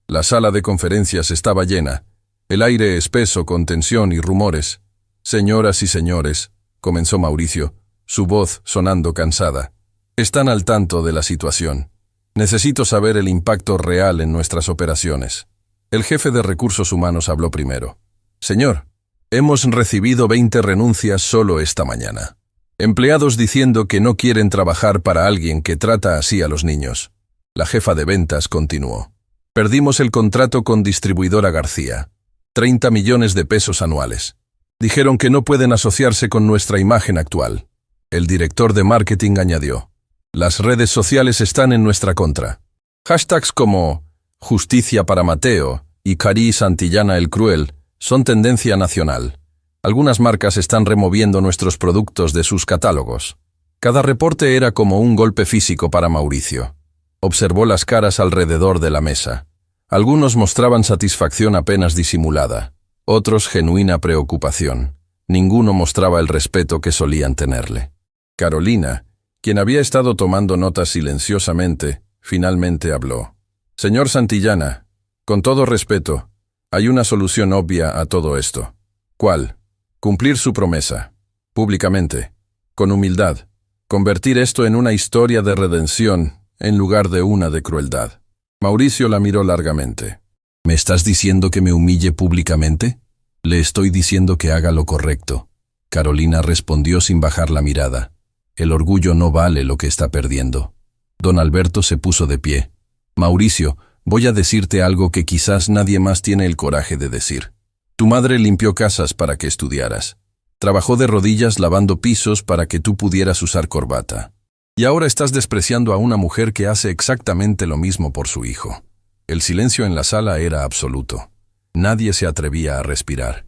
La sala de conferencias estaba llena, el aire espeso con tensión y rumores. Señoras y señores, comenzó Mauricio, su voz sonando cansada. Están al tanto de la situación. Necesito saber el impacto real en nuestras operaciones. El jefe de recursos humanos habló primero. Señor, hemos recibido 20 renuncias solo esta mañana. Empleados diciendo que no quieren trabajar para alguien que trata así a los niños. La jefa de ventas continuó. Perdimos el contrato con distribuidora García. 30 millones de pesos anuales. Dijeron que no pueden asociarse con nuestra imagen actual. El director de marketing añadió. Las redes sociales están en nuestra contra. Hashtags como Justicia para Mateo y Cari Santillana el Cruel son tendencia nacional. Algunas marcas están removiendo nuestros productos de sus catálogos. Cada reporte era como un golpe físico para Mauricio. Observó las caras alrededor de la mesa. Algunos mostraban satisfacción apenas disimulada, otros genuina preocupación. Ninguno mostraba el respeto que solían tenerle. Carolina, quien había estado tomando notas silenciosamente, finalmente habló. Señor Santillana, con todo respeto, hay una solución obvia a todo esto. ¿Cuál? Cumplir su promesa, públicamente, con humildad, convertir esto en una historia de redención en lugar de una de crueldad. Mauricio la miró largamente. ¿Me estás diciendo que me humille públicamente? Le estoy diciendo que haga lo correcto. Carolina respondió sin bajar la mirada. El orgullo no vale lo que está perdiendo. Don Alberto se puso de pie. Mauricio, voy a decirte algo que quizás nadie más tiene el coraje de decir. Tu madre limpió casas para que estudiaras. Trabajó de rodillas lavando pisos para que tú pudieras usar corbata. Y ahora estás despreciando a una mujer que hace exactamente lo mismo por su hijo. El silencio en la sala era absoluto. Nadie se atrevía a respirar.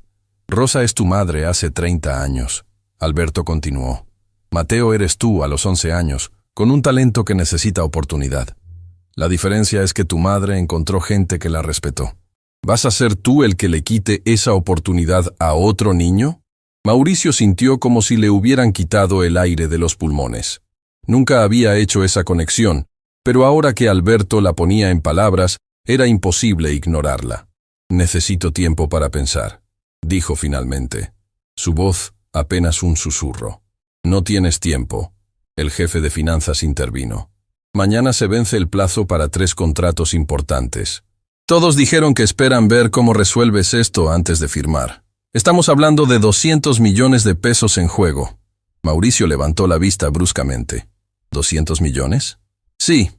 Rosa es tu madre hace 30 años. Alberto continuó. Mateo eres tú a los 11 años, con un talento que necesita oportunidad. La diferencia es que tu madre encontró gente que la respetó. ¿Vas a ser tú el que le quite esa oportunidad a otro niño? Mauricio sintió como si le hubieran quitado el aire de los pulmones. Nunca había hecho esa conexión, pero ahora que Alberto la ponía en palabras, era imposible ignorarla. Necesito tiempo para pensar, dijo finalmente. Su voz apenas un susurro. No tienes tiempo. El jefe de finanzas intervino. Mañana se vence el plazo para 3 contratos importantes. Todos dijeron que esperan ver cómo resuelves esto antes de firmar. Estamos hablando de 200 millones de pesos en juego. Mauricio levantó la vista bruscamente. ¿200 millones? Sí.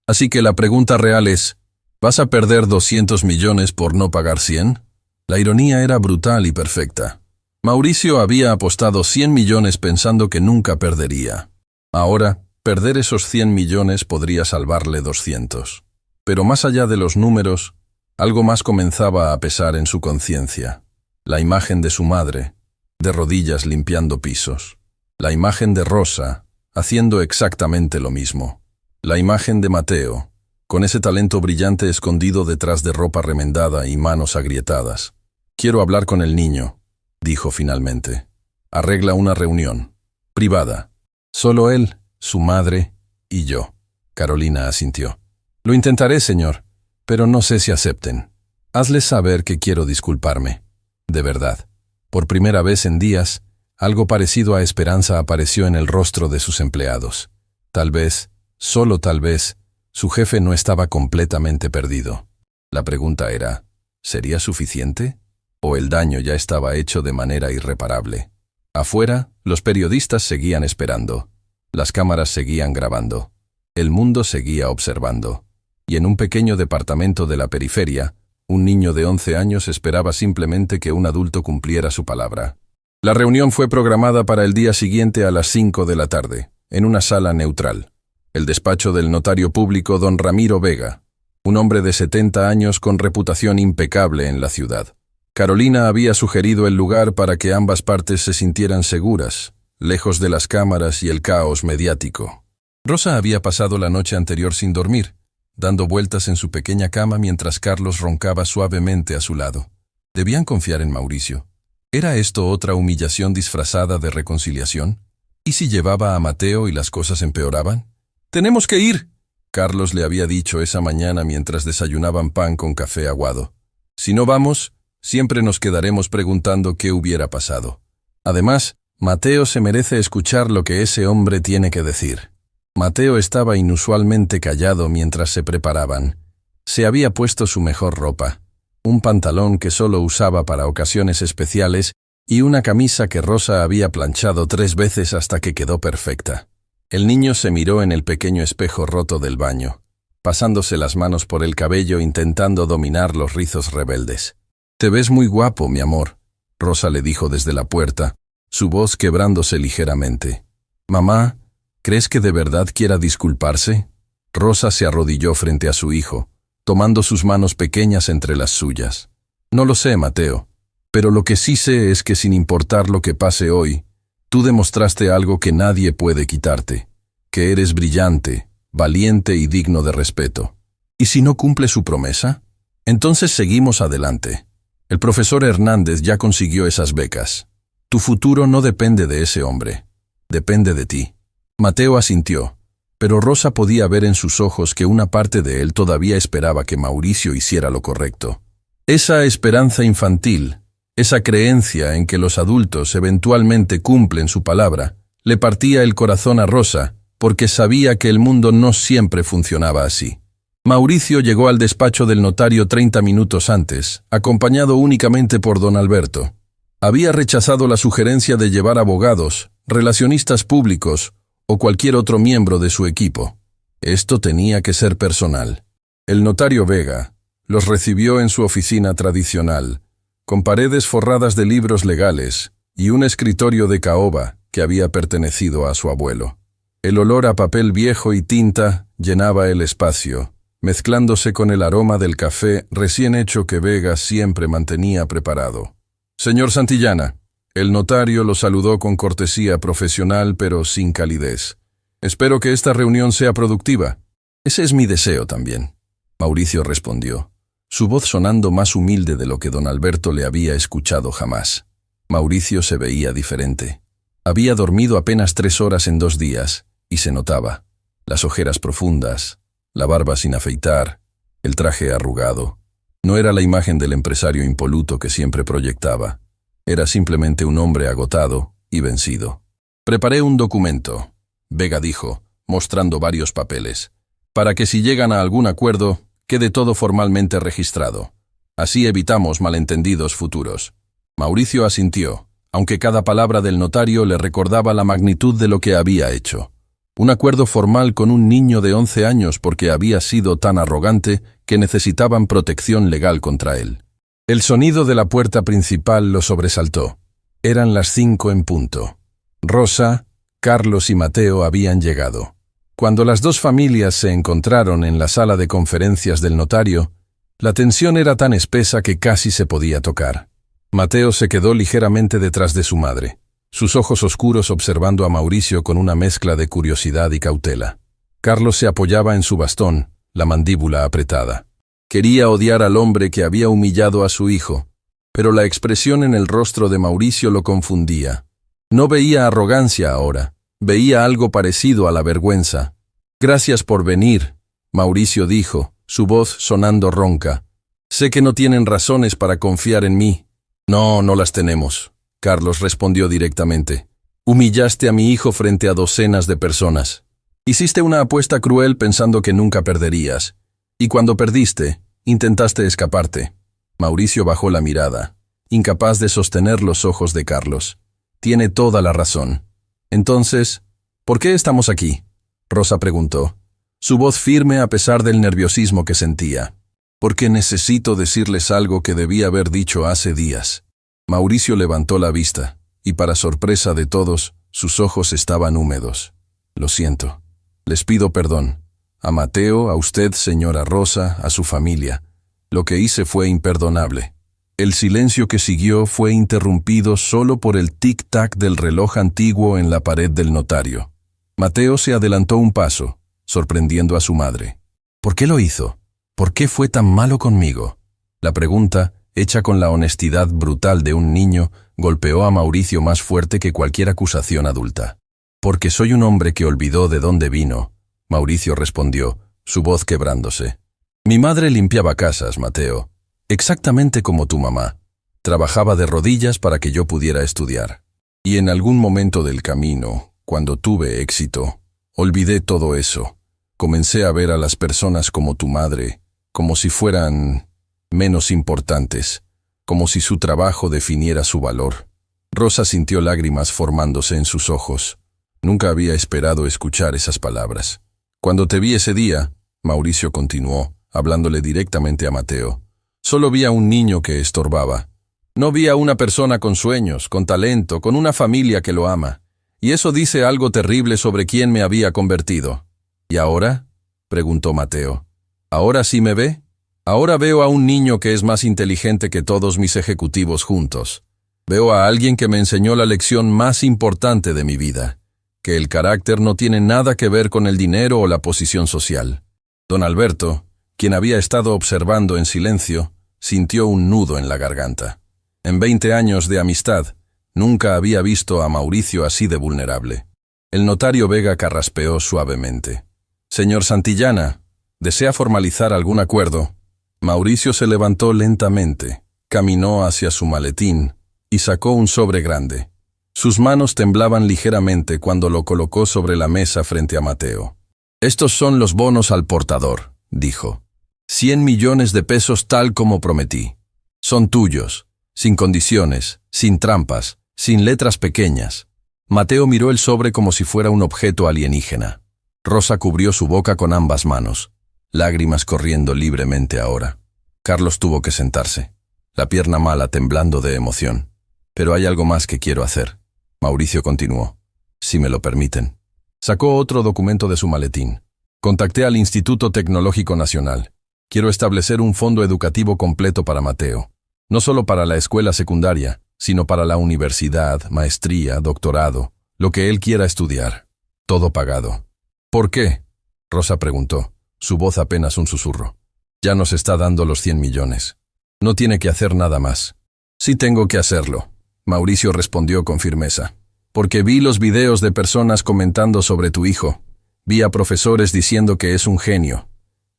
Así que la pregunta real es, ¿vas a perder 200 millones por no pagar 100? La ironía era brutal y perfecta. Mauricio había apostado 100 millones pensando que nunca perdería. Ahora, perder esos 100 millones podría salvarle 200. Pero más allá de los números, algo más comenzaba a pesar en su conciencia. La imagen de su madre, de rodillas limpiando pisos. La imagen de Rosa, haciendo exactamente lo mismo. La imagen de Mateo, con ese talento brillante escondido detrás de ropa remendada y manos agrietadas. «Quiero hablar con el niño», dijo finalmente. «Arregla una reunión. Privada. Solo él, su madre y yo». Carolina asintió. «Lo intentaré, señor, pero no sé si acepten. Hazles saber que quiero disculparme. De verdad». Por primera vez en días, algo parecido a esperanza apareció en el rostro de sus empleados. Tal vez, solo tal vez, su jefe no estaba completamente perdido. La pregunta era, ¿sería suficiente? ¿O el daño ya estaba hecho de manera irreparable? Afuera, los periodistas seguían esperando. Las cámaras seguían grabando. El mundo seguía observando. Y en un pequeño departamento de la periferia, un niño de 11 años esperaba simplemente que un adulto cumpliera su palabra. La reunión fue programada para el día siguiente a las 5 de la tarde, en una sala neutral. El despacho del notario público don Ramiro Vega, un hombre de 70 años con reputación impecable en la ciudad. Carolina había sugerido el lugar para que ambas partes se sintieran seguras, lejos de las cámaras y el caos mediático. Rosa había pasado la noche anterior sin dormir, dando vueltas en su pequeña cama mientras Carlos roncaba suavemente a su lado. ¿Debían confiar en Mauricio? ¿Era esto otra humillación disfrazada de reconciliación? ¿Y si llevaba a Mateo y las cosas empeoraban? «¡Tenemos que ir!», Carlos le había dicho esa mañana mientras desayunaban pan con café aguado. «Si no vamos, siempre nos quedaremos preguntando qué hubiera pasado. Además, Mateo se merece escuchar lo que ese hombre tiene que decir». Mateo estaba inusualmente callado mientras se preparaban. Se había puesto su mejor ropa, un pantalón que solo usaba para ocasiones especiales y una camisa que Rosa había planchado 3 veces hasta que quedó perfecta. El niño se miró en el pequeño espejo roto del baño, pasándose las manos por el cabello intentando dominar los rizos rebeldes. «Te ves muy guapo, mi amor», Rosa le dijo desde la puerta, su voz quebrándose ligeramente. «Mamá, ¿crees que de verdad quiera disculparse?». Rosa se arrodilló frente a su hijo, tomando sus manos pequeñas entre las suyas. «No lo sé, Mateo, pero lo que sí sé es que sin importar lo que pase hoy, tú demostraste algo que nadie puede quitarte, que eres brillante, valiente y digno de respeto. ¿Y si no cumple su promesa? Entonces seguimos adelante. El profesor Hernández ya consiguió esas becas. Tu futuro no depende de ese hombre, depende de ti». Mateo asintió, pero Rosa podía ver en sus ojos que una parte de él todavía esperaba que Mauricio hiciera lo correcto. Esa esperanza infantil, esa creencia en que los adultos eventualmente cumplen su palabra, le partía el corazón a Rosa, porque sabía que el mundo no siempre funcionaba así. Mauricio llegó al despacho del notario 30 minutos antes, acompañado únicamente por don Alberto. Había rechazado la sugerencia de llevar abogados, relacionistas públicos o cualquier otro miembro de su equipo. Esto tenía que ser personal. El notario Vega los recibió en su oficina tradicional, con paredes forradas de libros legales y un escritorio de caoba que había pertenecido a su abuelo. El olor a papel viejo y tinta llenaba el espacio, mezclándose con el aroma del café recién hecho que Vega siempre mantenía preparado. «Señor Santillana», el notario lo saludó con cortesía profesional pero sin calidez. «Espero que esta reunión sea productiva». «Ese es mi deseo también», Mauricio respondió, su voz sonando más humilde de lo que don Alberto le había escuchado jamás. Mauricio se veía diferente. Había dormido apenas 3 horas en 2 días, y se notaba. Las ojeras profundas, la barba sin afeitar, el traje arrugado. No era la imagen del empresario impoluto que siempre proyectaba. Era simplemente un hombre agotado y vencido. «Preparé un documento», Vega dijo, mostrando varios papeles, «para que si llegan a algún acuerdo, quede todo formalmente registrado. Así evitamos malentendidos futuros». Mauricio asintió, aunque cada palabra del notario le recordaba la magnitud de lo que había hecho. Un acuerdo formal con un niño de 11 años porque había sido tan arrogante que necesitaban protección legal contra él. El sonido de la puerta principal lo sobresaltó. Eran las 5 en punto. Rosa, Carlos y Mateo habían llegado. Cuando las dos familias se encontraron en la sala de conferencias del notario, la tensión era tan espesa que casi se podía tocar. Mateo se quedó ligeramente detrás de su madre, sus ojos oscuros observando a Mauricio con una mezcla de curiosidad y cautela. Carlos se apoyaba en su bastón, la mandíbula apretada. Quería odiar al hombre que había humillado a su hijo, pero la expresión en el rostro de Mauricio lo confundía. No veía arrogancia ahora, veía algo parecido a la vergüenza. «Gracias por venir», Mauricio dijo, su voz sonando ronca. «Sé que no tienen razones para confiar en mí». «No, no las tenemos», Carlos respondió directamente. «Humillaste a mi hijo frente a docenas de personas. Hiciste una apuesta cruel pensando que nunca perderías. Y cuando perdiste, intentaste escaparte». Mauricio bajó la mirada, incapaz de sostener los ojos de Carlos. «Tiene toda la razón. Entonces, ¿por qué estamos aquí?», Rosa preguntó, su voz firme a pesar del nerviosismo que sentía. «Porque necesito decirles algo que debí haber dicho hace días». Mauricio levantó la vista, y para sorpresa de todos, sus ojos estaban húmedos. «Lo siento. Les pido perdón. A Mateo, a usted, señora Rosa, a su familia. Lo que hice fue imperdonable». El silencio que siguió fue interrumpido solo por el tic-tac del reloj antiguo en la pared del notario. Mateo se adelantó un paso, sorprendiendo a su madre. «¿Por qué lo hizo? ¿Por qué fue tan malo conmigo?». La pregunta, hecha con la honestidad brutal de un niño, golpeó a Mauricio más fuerte que cualquier acusación adulta. «Porque soy un hombre que olvidó de dónde vino», Mauricio respondió, su voz quebrándose. «Mi madre limpiaba casas, Mateo, exactamente como tu mamá. Trabajaba de rodillas para que yo pudiera estudiar. Y en algún momento del camino, cuando tuve éxito, olvidé todo eso. Comencé a ver a las personas como tu madre, como si fueran menos importantes, como si su trabajo definiera su valor». Rosa sintió lágrimas formándose en sus ojos. Nunca había esperado escuchar esas palabras. «Cuando te vi ese día», Mauricio continuó, hablándole directamente a Mateo, «solo vi a un niño que estorbaba. No vi a una persona con sueños, con talento, con una familia que lo ama. Y eso dice algo terrible sobre quién me había convertido». «¿Y ahora?», preguntó Mateo. «¿Ahora sí me ve? Ahora veo a un niño que es más inteligente que todos mis ejecutivos juntos. Veo a alguien que me enseñó la lección más importante de mi vida, que el carácter no tiene nada que ver con el dinero o la posición social». Don Alberto, quien había estado observando en silencio, sintió un nudo en la garganta. En 20 años de amistad, nunca había visto a Mauricio así de vulnerable. El notario Vega carraspeó suavemente. «Señor Santillana, ¿desea formalizar algún acuerdo?». Mauricio se levantó lentamente, caminó hacia su maletín y sacó un sobre grande. Sus manos temblaban ligeramente cuando lo colocó sobre la mesa frente a Mateo. «Estos son los bonos al portador», dijo. 100 millones de pesos tal como prometí. Son tuyos, sin condiciones, sin trampas, sin letras pequeñas». Mateo miró el sobre como si fuera un objeto alienígena. Rosa cubrió su boca con ambas manos, lágrimas corriendo libremente ahora. Carlos tuvo que sentarse, la pierna mala temblando de emoción. «Pero hay algo más que quiero hacer», Mauricio continuó, «si me lo permiten». Sacó otro documento de su maletín. «Contacté al Instituto Tecnológico Nacional. Quiero establecer un fondo educativo completo para Mateo. No solo para la escuela secundaria, sino para la universidad, maestría, doctorado, lo que él quiera estudiar. Todo pagado». «¿Por qué?», Rosa preguntó, su voz apenas un susurro. «Ya nos está dando los 100 millones. No tiene que hacer nada más». «Sí tengo que hacerlo», Mauricio respondió con firmeza. «Porque vi los videos de personas comentando sobre tu hijo. Vi a profesores diciendo que es un genio.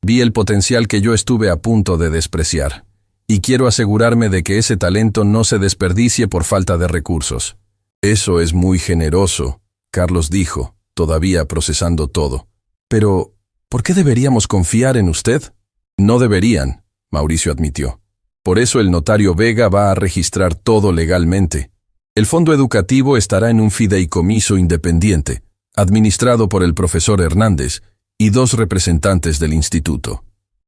Vi el potencial que yo estuve a punto de despreciar. Y quiero asegurarme de que ese talento no se desperdicie por falta de recursos». «Eso es muy generoso», Carlos dijo, todavía procesando todo. «Pero, ¿por qué deberíamos confiar en usted?». «No deberían», Mauricio admitió. «Por eso el notario Vega va a registrar todo legalmente. El fondo educativo estará en un fideicomiso independiente, administrado por el profesor Hernández y 2 representantes del instituto.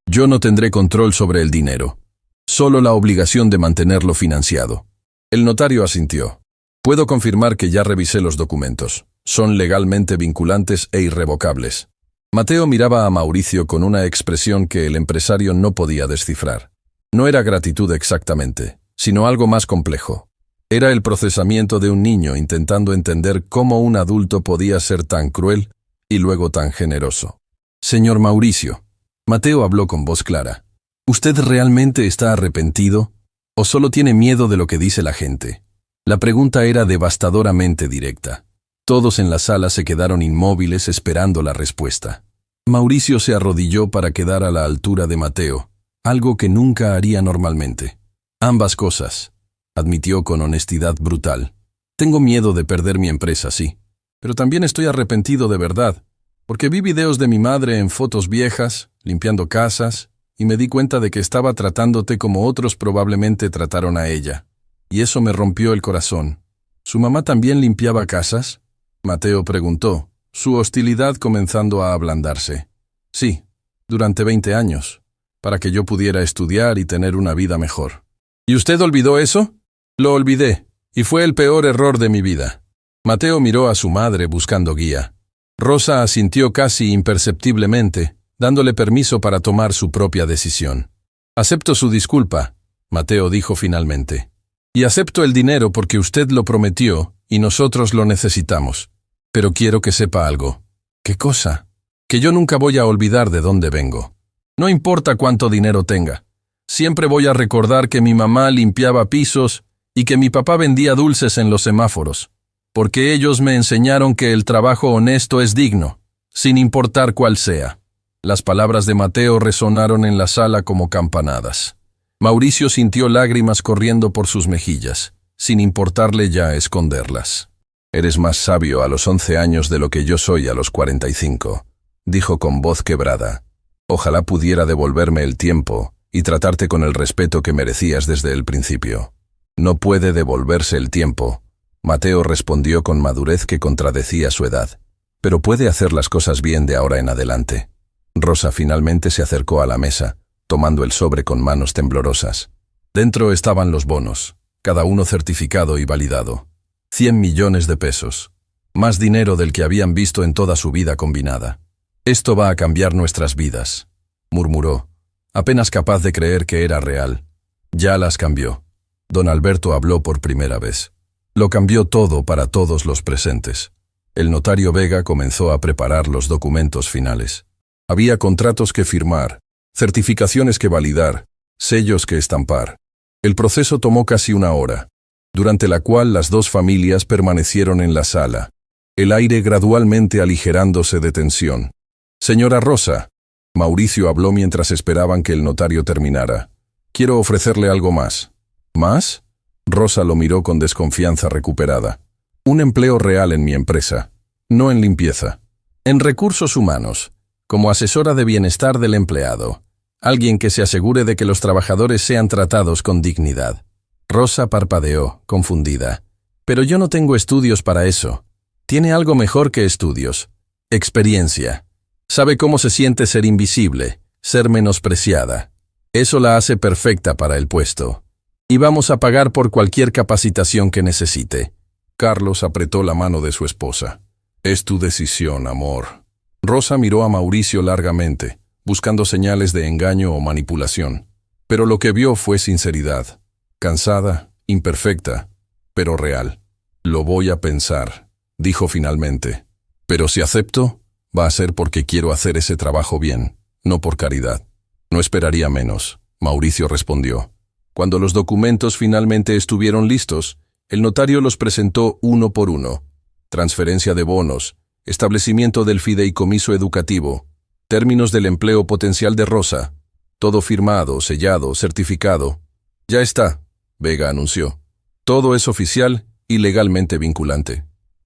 Yo no tendré control sobre el dinero, solo la obligación de mantenerlo financiado». El notario asintió. Puedo confirmar que ya revisé los documentos. Son legalmente vinculantes e irrevocables. Mateo miraba a Mauricio con una expresión que el empresario no podía descifrar. No era gratitud exactamente, sino algo más complejo. Era el procesamiento de un niño intentando entender cómo un adulto podía ser tan cruel y luego tan generoso. Señor Mauricio, Mateo habló con voz clara. ¿Usted realmente está arrepentido o solo tiene miedo de lo que dice la gente? La pregunta era devastadoramente directa. Todos en la sala se quedaron inmóviles esperando la respuesta. Mauricio se arrodilló para quedar a la altura de Mateo, algo que nunca haría normalmente. Ambas cosas, admitió con honestidad brutal. Tengo miedo de perder mi empresa, sí. Pero también estoy arrepentido de verdad, porque vi videos de mi madre en fotos viejas, limpiando casas, y me di cuenta de que estaba tratándote como otros probablemente trataron a ella. Y eso me rompió el corazón. ¿Su mamá también limpiaba casas? Mateo preguntó, su hostilidad comenzando a ablandarse. Sí, durante 20 años, para que yo pudiera estudiar y tener una vida mejor. ¿Y usted olvidó eso? Lo olvidé, y fue el peor error de mi vida. Mateo miró a su madre buscando guía. Rosa asintió casi imperceptiblemente, dándole permiso para tomar su propia decisión. Acepto su disculpa, Mateo dijo finalmente. Y acepto el dinero porque usted lo prometió y nosotros lo necesitamos. Pero quiero que sepa algo. ¿Qué cosa? Que yo nunca voy a olvidar de dónde vengo. No importa cuánto dinero tenga. Siempre voy a recordar que mi mamá limpiaba pisos y que mi papá vendía dulces en los semáforos. Porque ellos me enseñaron que el trabajo honesto es digno, sin importar cuál sea. Las palabras de Mateo resonaron en la sala como campanadas. Mauricio sintió lágrimas corriendo por sus mejillas, sin importarle ya esconderlas. «Eres más sabio a los 11 años de lo que yo soy a los 45», dijo con voz quebrada. «Ojalá pudiera devolverme el tiempo y tratarte con el respeto que merecías desde el principio». «No puede devolverse el tiempo», Mateo respondió con madurez que contradecía su edad. «Pero puede hacer las cosas bien de ahora en adelante». Rosa finalmente se acercó a la mesa, tomando el sobre con manos temblorosas. Dentro estaban los bonos, cada uno certificado y validado. 100 millones de pesos. Más dinero del que habían visto en toda su vida combinada. «Esto va a cambiar nuestras vidas», murmuró, apenas capaz de creer que era real. «Ya las cambió». Don Alberto habló por primera vez. Lo cambió todo para todos los presentes. El notario Vega comenzó a preparar los documentos finales. Había contratos que firmar, certificaciones que validar, sellos que estampar. El proceso tomó casi una hora, durante la cual las dos familias permanecieron en la sala, el aire gradualmente aligerándose de tensión. «Señora Rosa», Mauricio habló mientras esperaban que el notario terminara. «Quiero ofrecerle algo más». «¿Más?». Rosa lo miró con desconfianza recuperada. «Un empleo real en mi empresa, no en limpieza. En recursos humanos, como asesora de bienestar del empleado. Alguien que se asegure de que los trabajadores sean tratados con dignidad». Rosa parpadeó, confundida. «Pero yo no tengo estudios para eso. Tiene algo mejor que estudios. Experiencia. Sabe cómo se siente ser invisible, ser menospreciada. Eso la hace perfecta para el puesto. Y vamos a pagar por cualquier capacitación que necesite». Carlos apretó la mano de su esposa. «Es tu decisión, amor». Rosa miró a Mauricio largamente, buscando señales de engaño o manipulación. Pero lo que vio fue sinceridad. Cansada, imperfecta, pero real. «Lo voy a pensar», dijo finalmente. «Pero si acepto, va a ser porque quiero hacer ese trabajo bien, no por caridad». «No esperaría menos», Mauricio respondió. Cuando los documentos finalmente estuvieron listos, el notario los presentó uno por uno. Transferencia de bonos, establecimiento del fideicomiso educativo, términos del empleo potencial de Rosa, todo firmado, sellado, certificado. «Ya está», Vega anunció. «Todo es oficial y legalmente vinculante».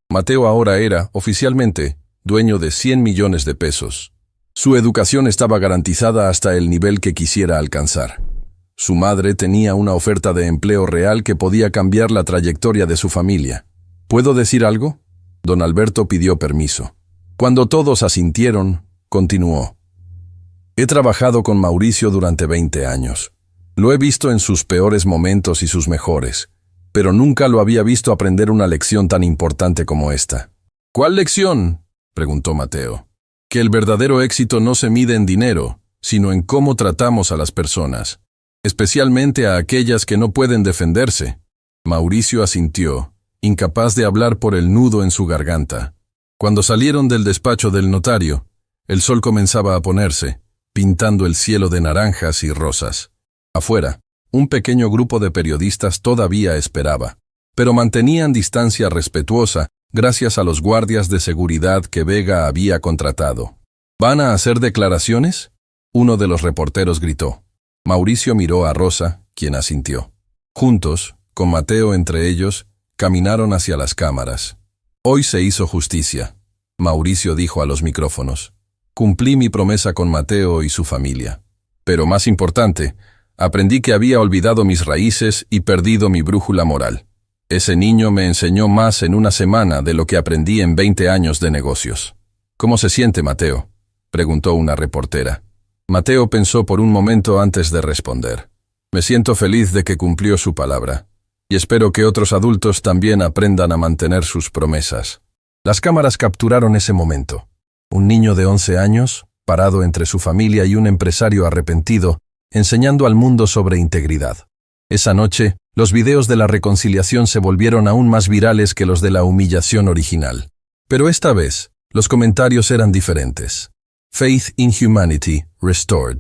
Mateo ahora era, oficialmente, dueño de 100 millones de pesos. Su educación estaba garantizada hasta el nivel que quisiera alcanzar. Su madre tenía una oferta de empleo real que podía cambiar la trayectoria de su familia. «¿Puedo decir algo?». Don Alberto pidió permiso. Cuando todos asintieron, continuó. «He trabajado con Mauricio durante 20 años. Lo he visto en sus peores momentos y sus mejores, pero nunca lo había visto aprender una lección tan importante como esta. ¿Cuál lección?, preguntó Mateo. Que el verdadero éxito no se mide en dinero, sino en cómo tratamos a las personas, especialmente a aquellas que no pueden defenderse. Mauricio asintió, incapaz de hablar por el nudo en su garganta. Cuando salieron del despacho del notario, el sol comenzaba a ponerse, pintando el cielo de naranjas y rosas. Afuera, un pequeño grupo de periodistas todavía esperaba, pero mantenían distancia respetuosa gracias a los guardias de seguridad que Vega había contratado. ¿Van a hacer declaraciones?, uno de los reporteros gritó. Mauricio miró a Rosa, quien asintió. Juntos, con Mateo entre ellos, caminaron hacia las cámaras. Hoy se hizo justicia, Mauricio dijo a los micrófonos. Cumplí mi promesa con Mateo y su familia. Pero más importante, aprendí que había olvidado mis raíces y perdido mi brújula moral. Ese niño me enseñó más en una semana de lo que aprendí en 20 años de negocios. ¿Cómo se siente, Mateo?, preguntó una reportera. Mateo pensó por un momento antes de responder. Me siento feliz de que cumplió su palabra, y espero que otros adultos también aprendan a mantener sus promesas. Las cámaras capturaron ese momento. Un niño de 11 años, parado entre su familia y un empresario arrepentido, enseñando al mundo sobre integridad. Esa noche, los videos de la reconciliación se volvieron aún más virales que los de la humillación original. Pero esta vez, los comentarios eran diferentes. Faith in Humanity Restored.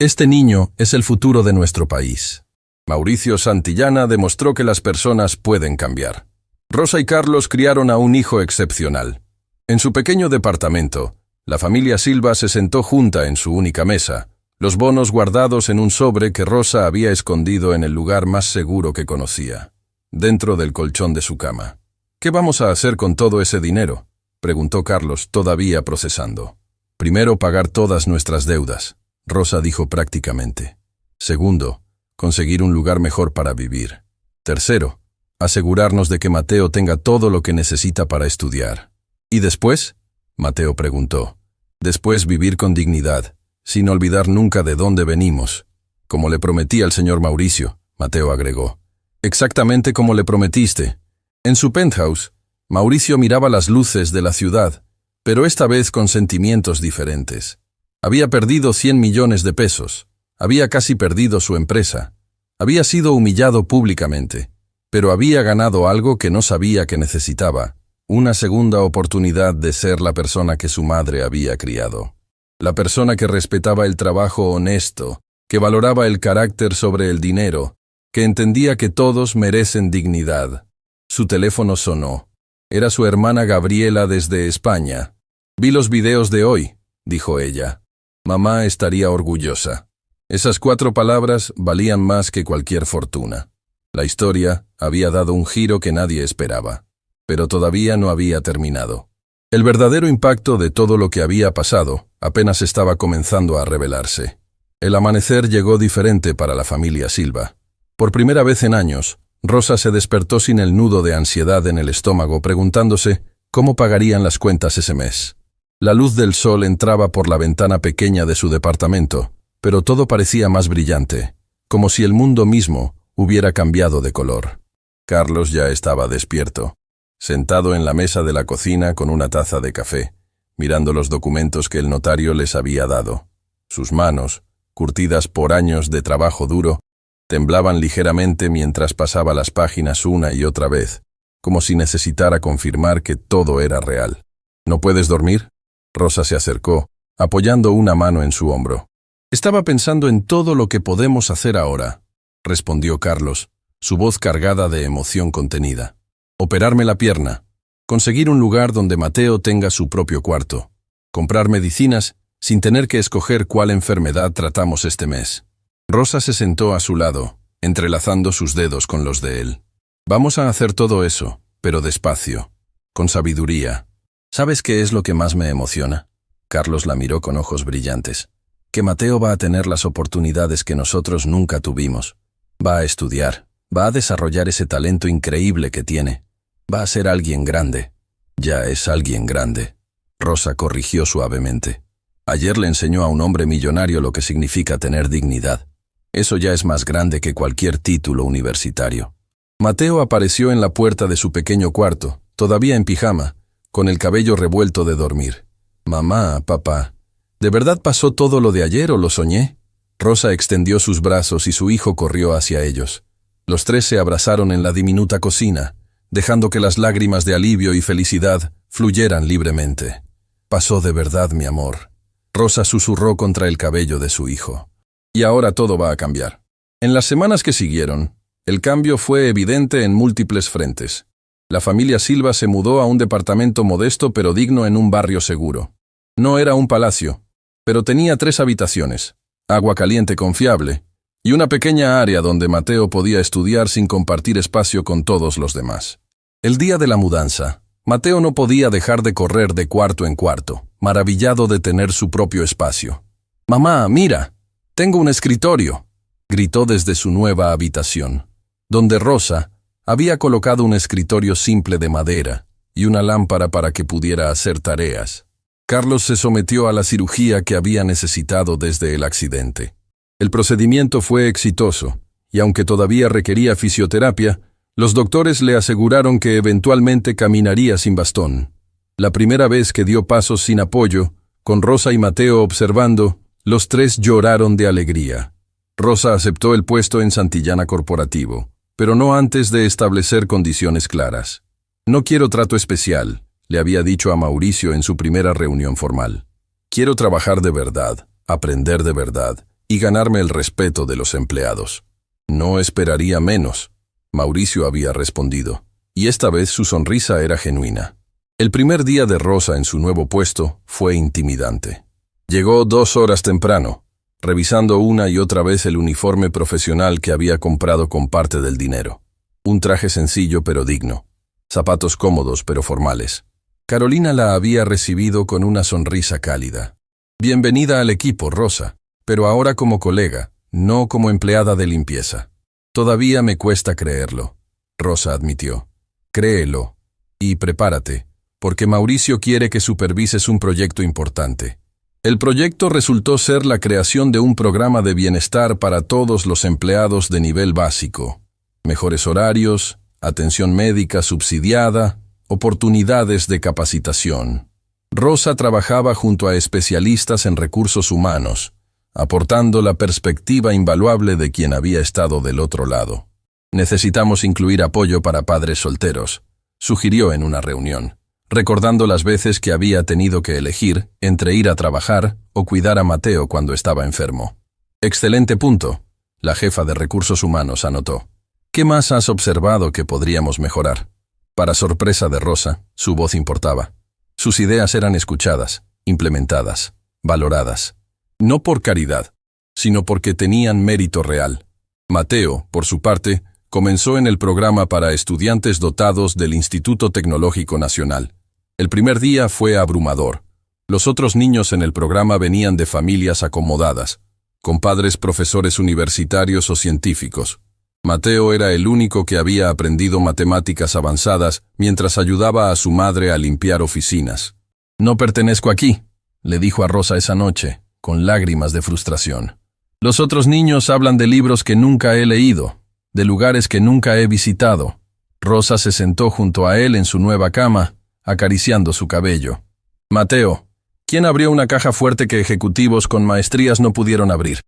Este niño es el futuro de nuestro país. Mauricio Santillana demostró que las personas pueden cambiar. Rosa y Carlos criaron a un hijo excepcional. En su pequeño departamento, la familia Silva se sentó junta en su única mesa, los bonos guardados en un sobre que Rosa había escondido en el lugar más seguro que conocía, dentro del colchón de su cama. ¿Qué vamos a hacer con todo ese dinero?, preguntó Carlos, todavía procesando. Primero, pagar todas nuestras deudas, Rosa dijo prácticamente. Segundo, conseguir un lugar mejor para vivir. Tercero, asegurarnos de que Mateo tenga todo lo que necesita para estudiar. ¿Y después?, Mateo preguntó. Después, vivir con dignidad, sin olvidar nunca de dónde venimos. Como le prometí al señor Mauricio, Mateo agregó. Exactamente como le prometiste. En su penthouse, Mauricio miraba las luces de la ciudad, pero esta vez con sentimientos diferentes. Había perdido 100 millones de pesos, había casi perdido su empresa, había sido humillado públicamente, pero había ganado algo que no sabía que necesitaba, una segunda oportunidad de ser la persona que su madre había criado. La persona que respetaba el trabajo honesto, que valoraba el carácter sobre el dinero, que entendía que todos merecen dignidad. Su teléfono sonó. Era su hermana Gabriela desde España. Vi los videos de hoy, dijo ella. Mamá estaría orgullosa. Esas 4 palabras valían más que cualquier fortuna. La historia había dado un giro que nadie esperaba, pero todavía no había terminado. El verdadero impacto de todo lo que había pasado apenas estaba comenzando a revelarse. El amanecer llegó diferente para la familia Silva. Por primera vez en años, Rosa se despertó sin el nudo de ansiedad en el estómago, preguntándose cómo pagarían las cuentas ese mes. La luz del sol entraba por la ventana pequeña de su departamento, pero todo parecía más brillante, como si el mundo mismo hubiera cambiado de color. Carlos ya estaba despierto, sentado en la mesa de la cocina con una taza de café, mirando los documentos que el notario les había dado. Sus manos, curtidas por años de trabajo duro, temblaban ligeramente mientras pasaba las páginas una y otra vez, como si necesitara confirmar que todo era real. ¿No puedes dormir?, Rosa se acercó, apoyando una mano en su hombro. Estaba pensando en todo lo que podemos hacer ahora, respondió Carlos, su voz cargada de emoción contenida. Operarme la pierna, conseguir un lugar donde Mateo tenga su propio cuarto, comprar medicinas sin tener que escoger cuál enfermedad tratamos este mes. Rosa se sentó a su lado, entrelazando sus dedos con los de él. Vamos a hacer todo eso, pero despacio, con sabiduría. ¿Sabes qué es lo que más me emociona? Carlos la miró con ojos brillantes. Que Mateo va a tener las oportunidades que nosotros nunca tuvimos. Va a estudiar, va a desarrollar ese talento increíble que tiene. Va a ser alguien grande. Ya es alguien grande. Rosa corrigió suavemente. Ayer le enseñó a un hombre millonario lo que significa tener dignidad. Eso ya es más grande que cualquier título universitario. Mateo apareció en la puerta de su pequeño cuarto, todavía en pijama, con el cabello revuelto de dormir. «Mamá, papá, ¿de verdad pasó todo lo de ayer o lo soñé?» Rosa extendió sus brazos y su hijo corrió hacia ellos. Los tres se abrazaron en la diminuta cocina, dejando que las lágrimas de alivio y felicidad fluyeran libremente. «Pasó de verdad, mi amor», Rosa susurró contra el cabello de su hijo. «Y ahora todo va a cambiar». En las semanas que siguieron, el cambio fue evidente en múltiples frentes. La familia Silva se mudó a un departamento modesto pero digno en un barrio seguro. No era un palacio, pero tenía 3 habitaciones, agua caliente confiable y una pequeña área donde Mateo podía estudiar sin compartir espacio con todos los demás. El día de la mudanza, Mateo no podía dejar de correr de cuarto en cuarto, maravillado de tener su propio espacio. «Mamá, mira, tengo un escritorio», gritó desde su nueva habitación, donde Rosa había colocado un escritorio simple de madera y una lámpara para que pudiera hacer tareas. Carlos se sometió a la cirugía que había necesitado desde el accidente. El procedimiento fue exitoso, y aunque todavía requería fisioterapia, los doctores le aseguraron que eventualmente caminaría sin bastón. La primera vez que dio pasos sin apoyo, con Rosa y Mateo observando, los 3 lloraron de alegría. Rosa aceptó el puesto en Santillana Corporativo, pero no antes de establecer condiciones claras. «No quiero trato especial», le había dicho a Mauricio en su primera reunión formal. «Quiero trabajar de verdad, aprender de verdad y ganarme el respeto de los empleados». «No esperaría menos», Mauricio había respondido, y esta vez su sonrisa era genuina. El primer día de Rosa en su nuevo puesto fue intimidante. Llegó 2 horas temprano, revisando una y otra vez el uniforme profesional que había comprado con parte del dinero. Un traje sencillo pero digno, zapatos cómodos pero formales. Carolina la había recibido con una sonrisa cálida. «Bienvenida al equipo, Rosa, pero ahora como colega, no como empleada de limpieza». «Todavía me cuesta creerlo», Rosa admitió. «Créelo, y prepárate, porque Mauricio quiere que supervises un proyecto importante». El proyecto resultó ser la creación de un programa de bienestar para todos los empleados de nivel básico. Mejores horarios, atención médica subsidiada, oportunidades de capacitación. Rosa trabajaba junto a especialistas en recursos humanos, aportando la perspectiva invaluable de quien había estado del otro lado. «Necesitamos incluir apoyo para padres solteros», sugirió en una reunión, recordando las veces que había tenido que elegir entre ir a trabajar o cuidar a Mateo cuando estaba enfermo. «Excelente punto», la jefa de recursos humanos anotó. «¿Qué más has observado que podríamos mejorar?» Para sorpresa de Rosa, su voz importaba. Sus ideas eran escuchadas, implementadas, valoradas. No por caridad, sino porque tenían mérito real. Mateo, por su parte, comenzó en el programa para estudiantes dotados del Instituto Tecnológico Nacional. El primer día fue abrumador. Los otros niños en el programa venían de familias acomodadas, con padres profesores universitarios o científicos. Mateo era el único que había aprendido matemáticas avanzadas mientras ayudaba a su madre a limpiar oficinas. «No pertenezco aquí», le dijo a Rosa esa noche, con lágrimas de frustración. «Los otros niños hablan de libros que nunca he leído, de lugares que nunca he visitado». Rosa se sentó junto a él en su nueva cama, acariciando su cabello. «Mateo, ¿quién abrió una caja fuerte que ejecutivos con maestrías no pudieron abrir?»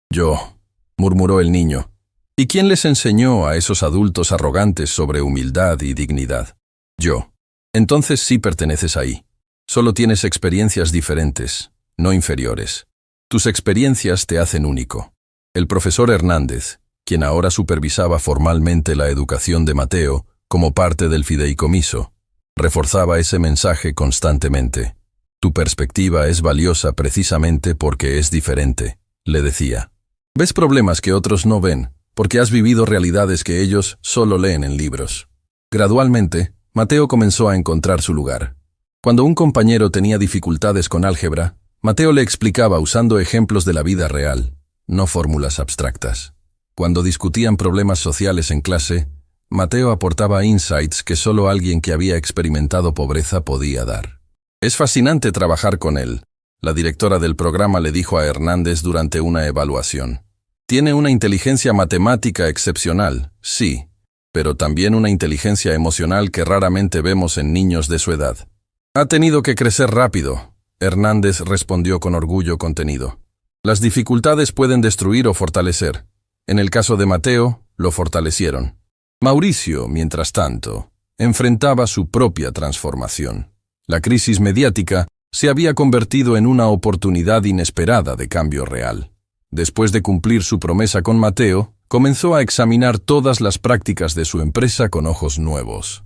«Yo», murmuró el niño. «¿Y quién les enseñó a esos adultos arrogantes sobre humildad y dignidad?» «Yo». «Entonces sí perteneces ahí. Solo tienes experiencias diferentes, no inferiores. Tus experiencias te hacen único». El profesor Hernández, quien ahora supervisaba formalmente la educación de Mateo como parte del fideicomiso, reforzaba ese mensaje constantemente. «Tu perspectiva es valiosa precisamente porque es diferente», le decía. «Ves problemas que otros no ven, porque has vivido realidades que ellos solo leen en libros». Gradualmente, Mateo comenzó a encontrar su lugar. Cuando un compañero tenía dificultades con álgebra, Mateo le explicaba usando ejemplos de la vida real, no fórmulas abstractas. Cuando discutían problemas sociales en clase, Mateo aportaba insights que solo alguien que había experimentado pobreza podía dar. «Es fascinante trabajar con él», la directora del programa le dijo a Hernández durante una evaluación. «Tiene una inteligencia matemática excepcional, sí, pero también una inteligencia emocional que raramente vemos en niños de su edad. Ha tenido que crecer rápido, Hernández respondió con orgullo contenido. Las dificultades pueden destruir o fortalecer. En el caso de Mateo, lo fortalecieron. Mauricio, mientras tanto, enfrentaba su propia transformación. La crisis mediática se había convertido en una oportunidad inesperada de cambio real. Después de cumplir su promesa con Mateo, comenzó a examinar todas las prácticas de su empresa con ojos nuevos.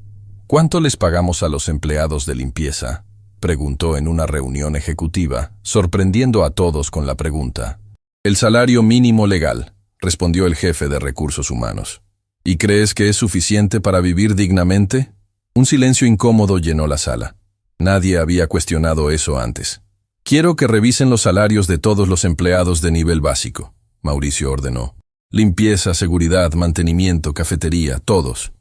¿Cuánto les pagamos a los empleados de limpieza?, preguntó en una reunión ejecutiva, sorprendiendo a todos con la pregunta. El salario mínimo legal, respondió el jefe de recursos humanos. ¿Y crees que es suficiente para vivir dignamente? Un silencio incómodo llenó la sala. Nadie había cuestionado eso antes. Quiero que revisen los salarios de todos los empleados de nivel básico, Mauricio ordenó. Limpieza, seguridad, mantenimiento, cafetería, todos.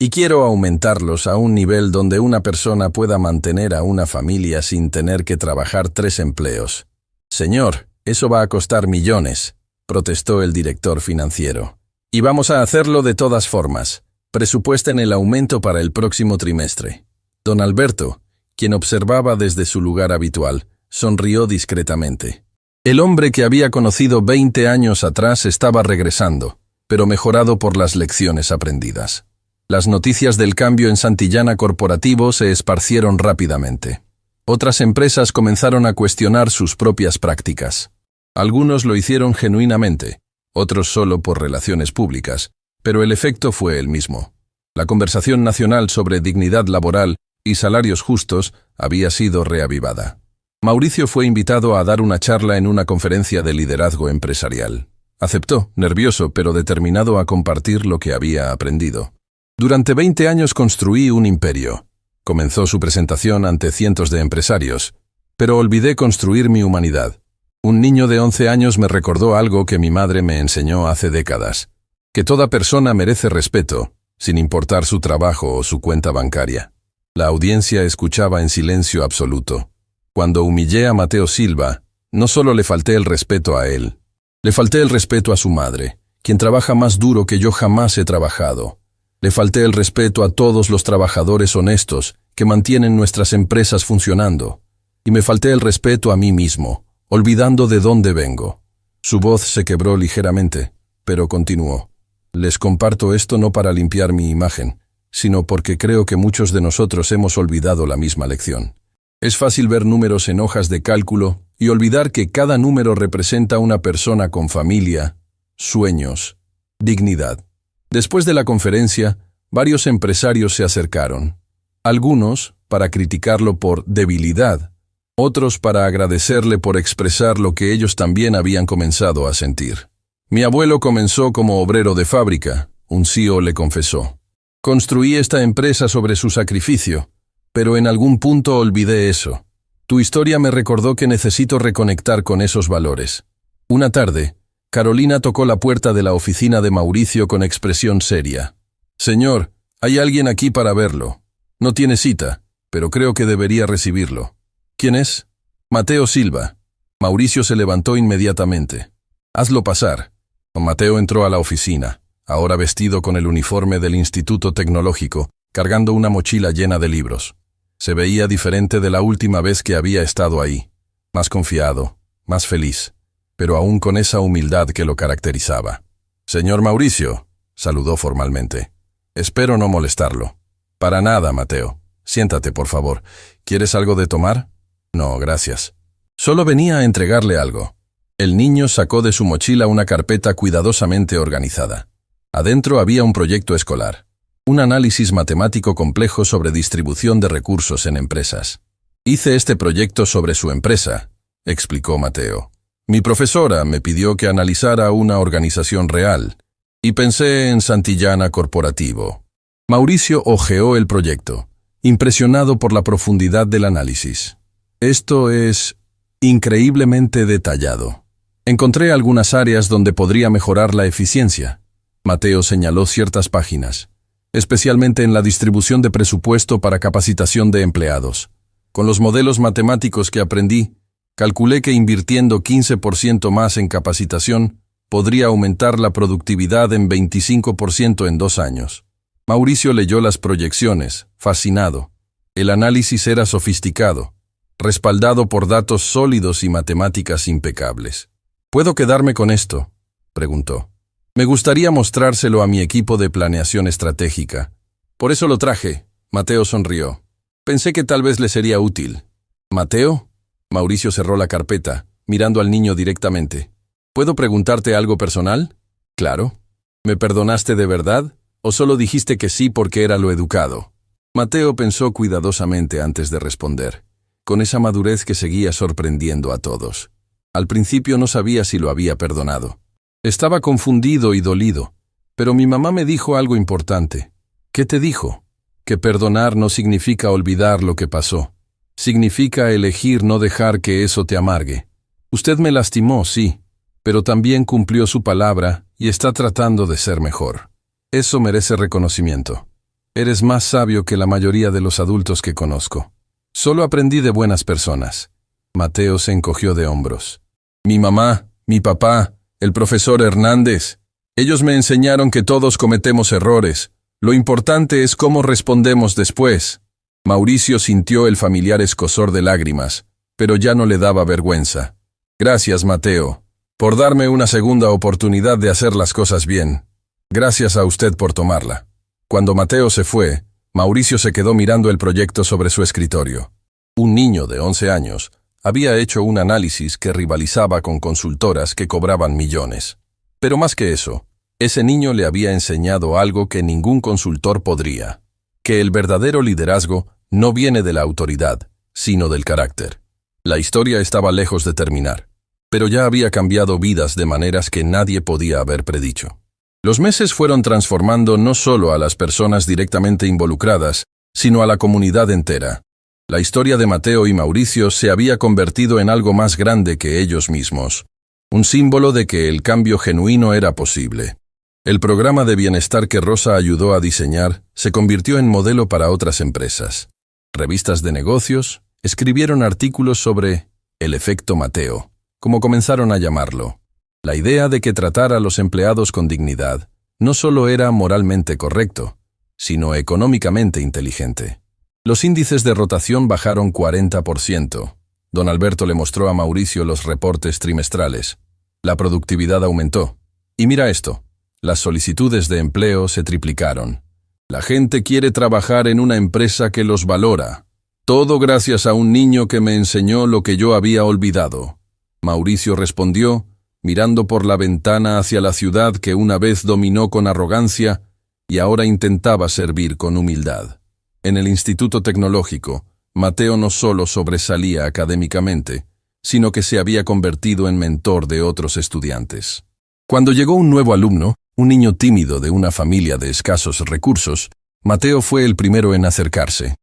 Y quiero aumentarlos a un nivel donde una persona pueda mantener a una familia sin tener que trabajar 3 empleos. Señor, eso va a costar millones, protestó el director financiero. Y vamos a hacerlo de todas formas. Presupuesten el aumento para el próximo trimestre. Don Alberto, quien observaba desde su lugar habitual, sonrió discretamente. El hombre que había conocido 20 años atrás estaba regresando, pero mejorado por las lecciones aprendidas. Las noticias del cambio en Santillana Corporativo se esparcieron rápidamente. Otras empresas comenzaron a cuestionar sus propias prácticas. Algunos lo hicieron genuinamente, otros solo por relaciones públicas, pero el efecto fue el mismo. La conversación nacional sobre dignidad laboral y salarios justos había sido reavivada. Mauricio fue invitado a dar una charla en una conferencia de liderazgo empresarial. Aceptó, nervioso pero determinado a compartir lo que había aprendido. Durante 20 años construí un imperio. Comenzó su presentación ante cientos de empresarios, pero olvidé construir mi humanidad. Un niño de 11 años me recordó algo que mi madre me enseñó hace décadas, que toda persona merece respeto, sin importar su trabajo o su cuenta bancaria. La audiencia escuchaba en silencio absoluto. Cuando humillé a Mateo Silva, no solo le falté el respeto a él, le falté el respeto a su madre, quien trabaja más duro que yo jamás he trabajado. Le falté el respeto a todos los trabajadores honestos que mantienen nuestras empresas funcionando. Y me falté el respeto a mí mismo, olvidando de dónde vengo. Su voz se quebró ligeramente, pero continuó. Les comparto esto no para limpiar mi imagen, sino porque creo que muchos de nosotros hemos olvidado la misma lección. Es fácil ver números en hojas de cálculo y olvidar que cada número representa una persona con familia, sueños, dignidad. Después de la conferencia, varios empresarios se acercaron. Algunos para criticarlo por debilidad, otros para agradecerle por expresar lo que ellos también habían comenzado a sentir. Mi abuelo comenzó como obrero de fábrica, un CEO le confesó. Construí esta empresa sobre su sacrificio, pero en algún punto olvidé eso. Tu historia me recordó que necesito reconectar con esos valores. Una tarde, Carolina tocó la puerta de la oficina de Mauricio con expresión seria. Señor, hay alguien aquí para verlo. No tiene cita, pero creo que debería recibirlo. ¿Quién es? Mateo Silva. Mauricio se levantó inmediatamente. Hazlo pasar. Mateo entró a la oficina, ahora vestido con el uniforme del Instituto Tecnológico, cargando una mochila llena de libros. Se veía diferente de la última vez que había estado ahí. Más confiado, más feliz, pero aún con esa humildad que lo caracterizaba. Señor Mauricio, saludó formalmente. Espero no molestarlo. Para nada, Mateo. Siéntate, por favor. ¿Quieres algo de tomar? No, gracias. Solo venía a entregarle algo. El niño sacó de su mochila una carpeta cuidadosamente organizada. Adentro había un proyecto escolar. Un análisis matemático complejo sobre distribución de recursos en empresas. Hice este proyecto sobre su empresa, explicó Mateo. Mi profesora me pidió que analizara una organización real, y pensé en Santillana Corporativo. Mauricio hojeó el proyecto, impresionado por la profundidad del análisis. Esto es increíblemente detallado. Encontré algunas áreas donde podría mejorar la eficiencia. Mateo señaló ciertas páginas, especialmente en la distribución de presupuesto para capacitación de empleados. Con los modelos matemáticos que aprendí, calculé que invirtiendo 15% más en capacitación, podría aumentar la productividad en 25% en 2 años. Mauricio leyó las proyecciones, fascinado. El análisis era sofisticado, respaldado por datos sólidos y matemáticas impecables. ¿Puedo quedarme con esto?, preguntó. Me gustaría mostrárselo a mi equipo de planeación estratégica. Por eso lo traje. Mateo sonrió. Pensé que tal vez le sería útil. ¿Mateo? Mauricio cerró la carpeta, mirando al niño directamente. ¿Puedo preguntarte algo personal? Claro. ¿Me perdonaste de verdad? ¿O solo dijiste que sí porque era lo educado? Mateo pensó cuidadosamente antes de responder, con esa madurez que seguía sorprendiendo a todos. Al principio no sabía si lo había perdonado. Estaba confundido y dolido, pero mi mamá me dijo algo importante. ¿Qué te dijo? Que perdonar no significa olvidar lo que pasó. Significa elegir no dejar que eso te amargue. Usted me lastimó, sí, pero también cumplió su palabra y está tratando de ser mejor. Eso merece reconocimiento. Eres más sabio que la mayoría de los adultos que conozco. Solo aprendí de buenas personas. Mateo se encogió de hombros. Mi mamá, mi papá, el profesor Hernández. Ellos me enseñaron que todos cometemos errores. Lo importante es cómo respondemos después. Mauricio sintió el familiar escozor de lágrimas, pero ya no le daba vergüenza. Gracias, Mateo, por darme una segunda oportunidad de hacer las cosas bien. Gracias a usted por tomarla. Cuando Mateo se fue, Mauricio se quedó mirando el proyecto sobre su escritorio. Un niño de 11 años había hecho un análisis que rivalizaba con consultoras que cobraban millones. Pero más que eso, ese niño le había enseñado algo que ningún consultor podría, que el verdadero liderazgo no viene de la autoridad, sino del carácter. La historia estaba lejos de terminar, pero ya había cambiado vidas de maneras que nadie podía haber predicho. Los meses fueron transformando no solo a las personas directamente involucradas, sino a la comunidad entera. La historia de Mateo y Mauricio se había convertido en algo más grande que ellos mismos, un símbolo de que el cambio genuino era posible. El programa de bienestar que Rosa ayudó a diseñar se convirtió en modelo para otras empresas. Revistas de negocios escribieron artículos sobre el efecto Mateo, como comenzaron a llamarlo. La idea de que tratar a los empleados con dignidad no solo era moralmente correcto, sino económicamente inteligente. Los índices de rotación bajaron 40%. Don Alberto le mostró a Mauricio los reportes trimestrales. La productividad aumentó. Y mira esto, las solicitudes de empleo se triplicaron. La gente quiere trabajar en una empresa que los valora. Todo gracias a un niño que me enseñó lo que yo había olvidado. Mauricio respondió, mirando por la ventana hacia la ciudad que una vez dominó con arrogancia y ahora intentaba servir con humildad. En el Instituto Tecnológico, Mateo no solo sobresalía académicamente, sino que se había convertido en mentor de otros estudiantes. Cuando llegó un nuevo alumno, un niño tímido de una familia de escasos recursos, Mateo fue el primero en acercarse.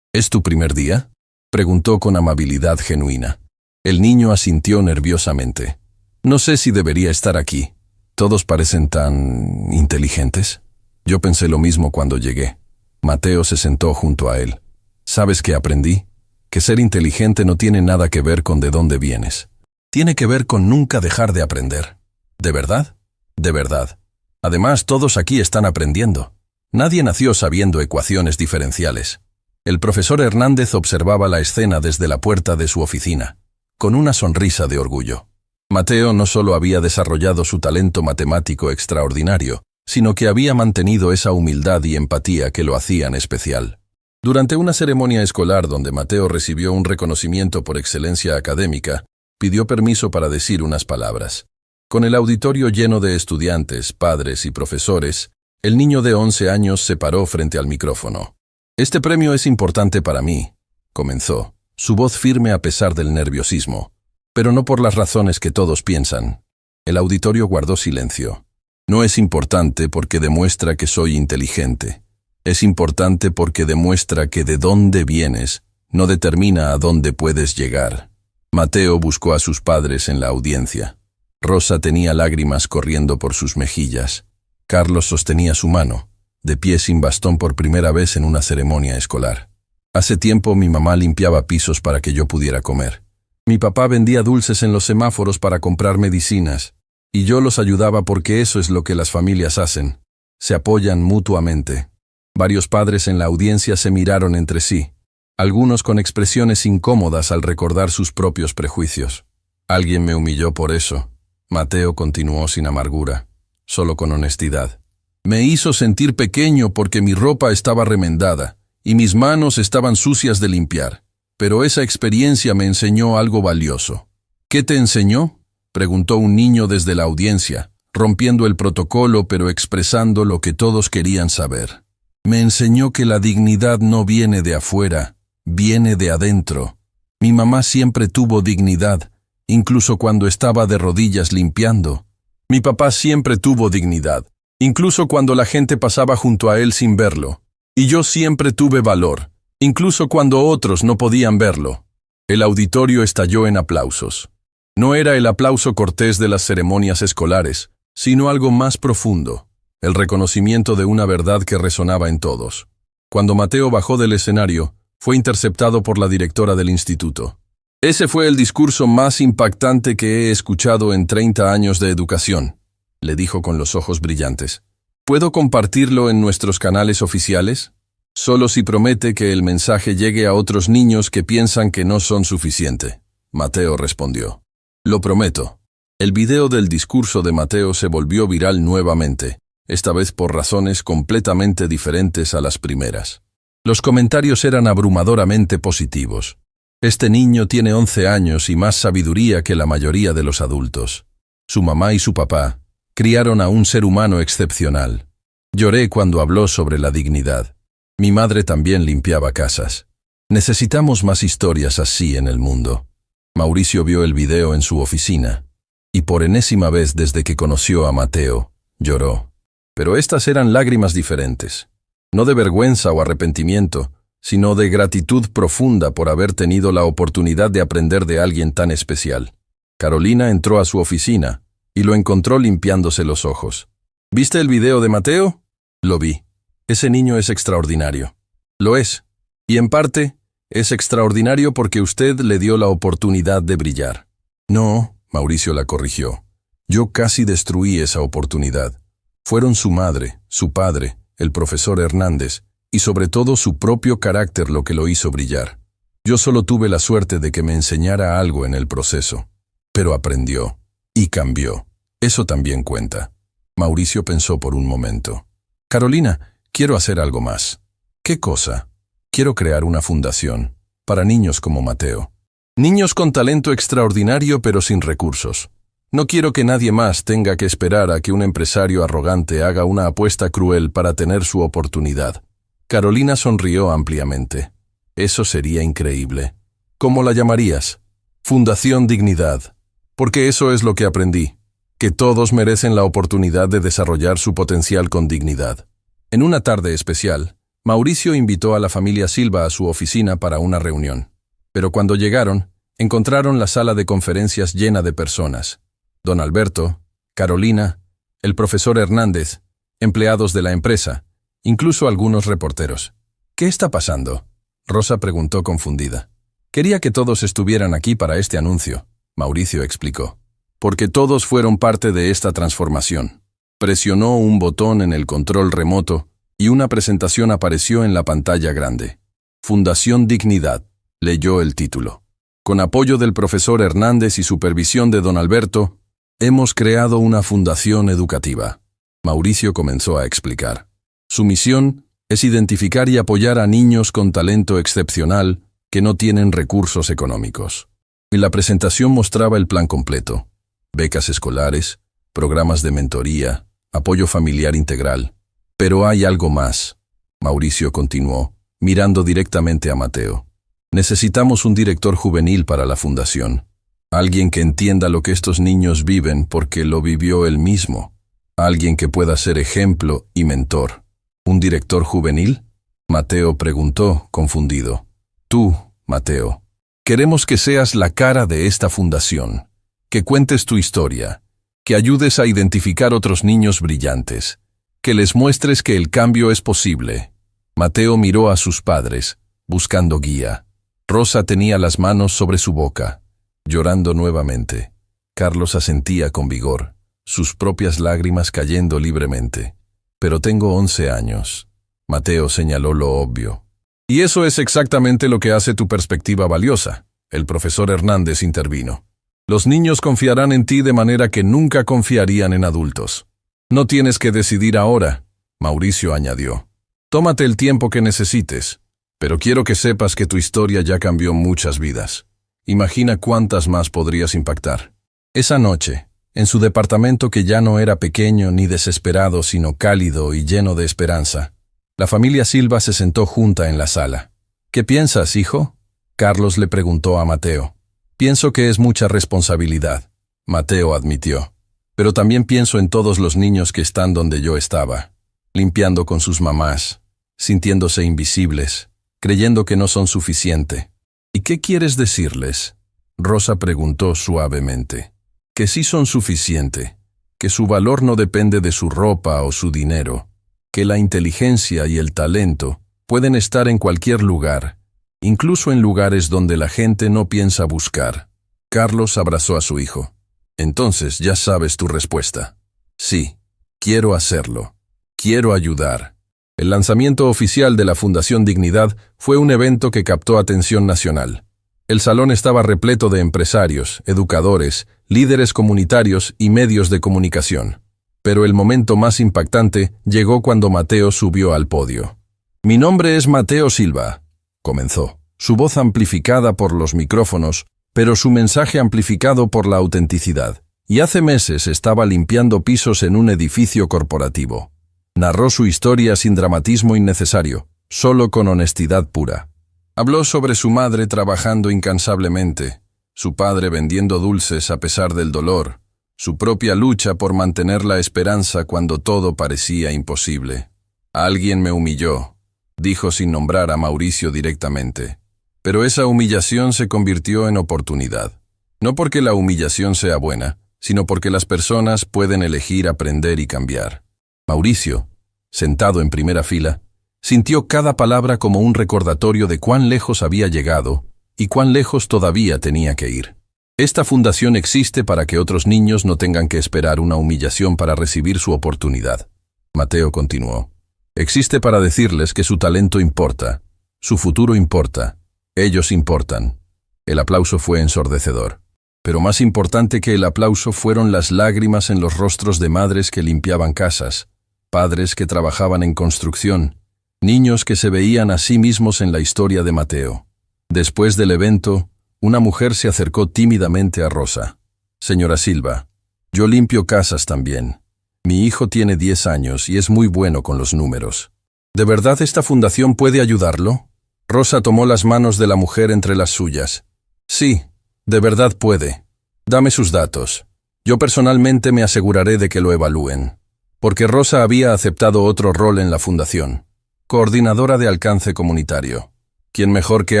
¿Es tu primer día?, preguntó con amabilidad genuina. El niño asintió nerviosamente. No sé si debería estar aquí. Todos parecen tan inteligentes. Yo pensé lo mismo cuando llegué. Mateo se sentó junto a él. ¿Sabes qué aprendí? Que ser inteligente no tiene nada que ver con de dónde vienes. Tiene que ver con nunca dejar de aprender. ¿De verdad? De verdad. Además, todos aquí están aprendiendo. Nadie nació sabiendo ecuaciones diferenciales. El profesor Hernández observaba la escena desde la puerta de su oficina, con una sonrisa de orgullo. Mateo no solo había desarrollado su talento matemático extraordinario, sino que había mantenido esa humildad y empatía que lo hacían especial. Durante una ceremonia escolar donde Mateo recibió un reconocimiento por excelencia académica, pidió permiso para decir unas palabras. Con el auditorio lleno de estudiantes, padres y profesores, el niño de 11 años se paró frente al micrófono. «Este premio es importante para mí», comenzó, su voz firme a pesar del nerviosismo, pero no por las razones que todos piensan. El auditorio guardó silencio. No es importante porque demuestra que soy inteligente. Es importante porque demuestra que de dónde vienes no determina a dónde puedes llegar. Mateo buscó a sus padres en la audiencia. Rosa tenía lágrimas corriendo por sus mejillas. Carlos sostenía su mano, de pie sin bastón por primera vez en una ceremonia escolar. Hace tiempo mi mamá limpiaba pisos para que yo pudiera comer. Mi papá vendía dulces en los semáforos para comprar medicinas, y yo los ayudaba porque eso es lo que las familias hacen. Se apoyan mutuamente. Varios padres en la audiencia se miraron entre sí, algunos con expresiones incómodas al recordar sus propios prejuicios. Alguien me humilló por eso. Mateo continuó sin amargura, solo con honestidad. Me hizo sentir pequeño porque mi ropa estaba remendada y mis manos estaban sucias de limpiar. Pero esa experiencia me enseñó algo valioso. ¿Qué te enseñó?, preguntó un niño desde la audiencia, rompiendo el protocolo pero expresando lo que todos querían saber. Me enseñó que la dignidad no viene de afuera, viene de adentro. Mi mamá siempre tuvo dignidad, incluso cuando estaba de rodillas limpiando. Mi papá siempre tuvo dignidad, incluso cuando la gente pasaba junto a él sin verlo. Y yo siempre tuve valor, incluso cuando otros no podían verlo. El auditorio estalló en aplausos. No era el aplauso cortés de las ceremonias escolares, sino algo más profundo, el reconocimiento de una verdad que resonaba en todos. Cuando Mateo bajó del escenario, fue interceptado por la directora del instituto. Ese fue el discurso más impactante que he escuchado en 30 años de educación, le dijo con los ojos brillantes. ¿Puedo compartirlo en nuestros canales oficiales? Solo si promete que el mensaje llegue a otros niños que piensan que no son suficiente. Mateo respondió. Lo prometo. El video del discurso de Mateo se volvió viral nuevamente, esta vez por razones completamente diferentes a las primeras. Los comentarios eran abrumadoramente positivos. Este niño tiene 11 años y más sabiduría que la mayoría de los adultos. Su mamá y su papá criaron a un ser humano excepcional. Lloré cuando habló sobre la dignidad. Mi madre también limpiaba casas. Necesitamos más historias así en el mundo. Mauricio vio el video en su oficina, y por enésima vez desde que conoció a Mateo, lloró. Pero estas eran lágrimas diferentes, no de vergüenza o arrepentimiento, sino de gratitud profunda por haber tenido la oportunidad de aprender de alguien tan especial. Carolina entró a su oficina y lo encontró limpiándose los ojos. ¿Viste el video de Mateo? Lo vi. Ese niño es extraordinario. Lo es. Y en parte, es extraordinario porque usted le dio la oportunidad de brillar. No, Mauricio la corrigió. Yo casi destruí esa oportunidad. Fueron su madre, su padre, el profesor Hernández, y sobre todo su propio carácter lo que lo hizo brillar. Yo solo tuve la suerte de que me enseñara algo en el proceso. Pero aprendió. Y cambió. Eso también cuenta. Mauricio pensó por un momento. Carolina, quiero hacer algo más. ¿Qué cosa? Quiero crear una fundación para niños como Mateo. Niños con talento extraordinario pero sin recursos. No quiero que nadie más tenga que esperar a que un empresario arrogante haga una apuesta cruel para tener su oportunidad. Carolina sonrió ampliamente. Eso sería increíble. ¿Cómo la llamarías? Fundación Dignidad. Porque eso es lo que aprendí, que todos merecen la oportunidad de desarrollar su potencial con dignidad. En una tarde especial, Mauricio invitó a la familia Silva a su oficina para una reunión. Pero cuando llegaron, encontraron la sala de conferencias llena de personas. Don Alberto, Carolina, el profesor Hernández, empleados de la empresa, incluso algunos reporteros. ¿Qué está pasando?, Rosa preguntó confundida. Quería que todos estuvieran aquí para este anuncio, Mauricio explicó. Porque todos fueron parte de esta transformación. Presionó un botón en el control remoto y una presentación apareció en la pantalla grande. Fundación Dignidad, leyó el título. Con apoyo del profesor Hernández y supervisión de don Alberto, hemos creado una fundación educativa. Mauricio comenzó a explicar. Su misión es identificar y apoyar a niños con talento excepcional que no tienen recursos económicos. Y la presentación mostraba el plan completo. Becas escolares, programas de mentoría, apoyo familiar integral. Pero hay algo más, Mauricio continuó, mirando directamente a Mateo. Necesitamos un director juvenil para la fundación. Alguien que entienda lo que estos niños viven porque lo vivió él mismo. Alguien que pueda ser ejemplo y mentor. ¿Un director juvenil? Mateo preguntó, confundido. Tú, Mateo. Queremos que seas la cara de esta fundación. Que cuentes tu historia. Que ayudes a identificar otros niños brillantes. Que les muestres que el cambio es posible. Mateo miró a sus padres, buscando guía. Rosa tenía las manos sobre su boca, llorando nuevamente. Carlos asentía con vigor, sus propias lágrimas cayendo libremente. Pero tengo 11 años. Mateo señaló lo obvio. Y eso es exactamente lo que hace tu perspectiva valiosa. El profesor Hernández intervino. Los niños confiarán en ti de manera que nunca confiarían en adultos. No tienes que decidir ahora, Mauricio añadió. Tómate el tiempo que necesites, pero quiero que sepas que tu historia ya cambió muchas vidas. Imagina cuántas más podrías impactar. Esa noche, en su departamento que ya no era pequeño ni desesperado, sino cálido y lleno de esperanza, la familia Silva se sentó junta en la sala. ¿Qué piensas, hijo? Carlos le preguntó a Mateo. Pienso que es mucha responsabilidad, Mateo admitió. Pero también pienso en todos los niños que están donde yo estaba, limpiando con sus mamás, sintiéndose invisibles, creyendo que no son suficiente. ¿Y qué quieres decirles? Rosa preguntó suavemente. Que sí son suficiente, que su valor no depende de su ropa o su dinero, que la inteligencia y el talento pueden estar en cualquier lugar, incluso en lugares donde la gente no piensa buscar. Carlos abrazó a su hijo. Entonces ya sabes tu respuesta. Sí, quiero hacerlo. Quiero ayudar. El lanzamiento oficial de la Fundación Dignidad fue un evento que captó atención nacional. El salón estaba repleto de empresarios, educadores, líderes comunitarios y medios de comunicación. Pero el momento más impactante llegó cuando Mateo subió al podio. Mi nombre es Mateo Silva, comenzó, su voz amplificada por los micrófonos, pero su mensaje amplificado por la autenticidad. Y hace meses estaba limpiando pisos en un edificio corporativo. Narró su historia sin dramatismo innecesario, solo con honestidad pura. Habló sobre su madre trabajando incansablemente, su padre vendiendo dulces a pesar del dolor, su propia lucha por mantener la esperanza cuando todo parecía imposible. Alguien me humilló, dijo sin nombrar a Mauricio directamente. Pero esa humillación se convirtió en oportunidad. No porque la humillación sea buena, sino porque las personas pueden elegir aprender y cambiar. Mauricio, sentado en primera fila, sintió cada palabra como un recordatorio de cuán lejos había llegado y cuán lejos todavía tenía que ir. Esta fundación existe para que otros niños no tengan que esperar una humillación para recibir su oportunidad. Mateo continuó. Existe para decirles que su talento importa, su futuro importa, ellos importan. El aplauso fue ensordecedor. Pero más importante que el aplauso fueron las lágrimas en los rostros de madres que limpiaban casas, padres que trabajaban en construcción, niños que se veían a sí mismos en la historia de Mateo. Después del evento, una mujer se acercó tímidamente a Rosa. Señora Silva, yo limpio casas también. Mi hijo tiene 10 años y es muy bueno con los números. ¿De verdad esta fundación puede ayudarlo? Rosa tomó las manos de la mujer entre las suyas. Sí, de verdad puede. Dame sus datos. Yo personalmente me aseguraré de que lo evalúen. Porque Rosa había aceptado otro rol en la fundación. Coordinadora de alcance comunitario. ¿Quién mejor que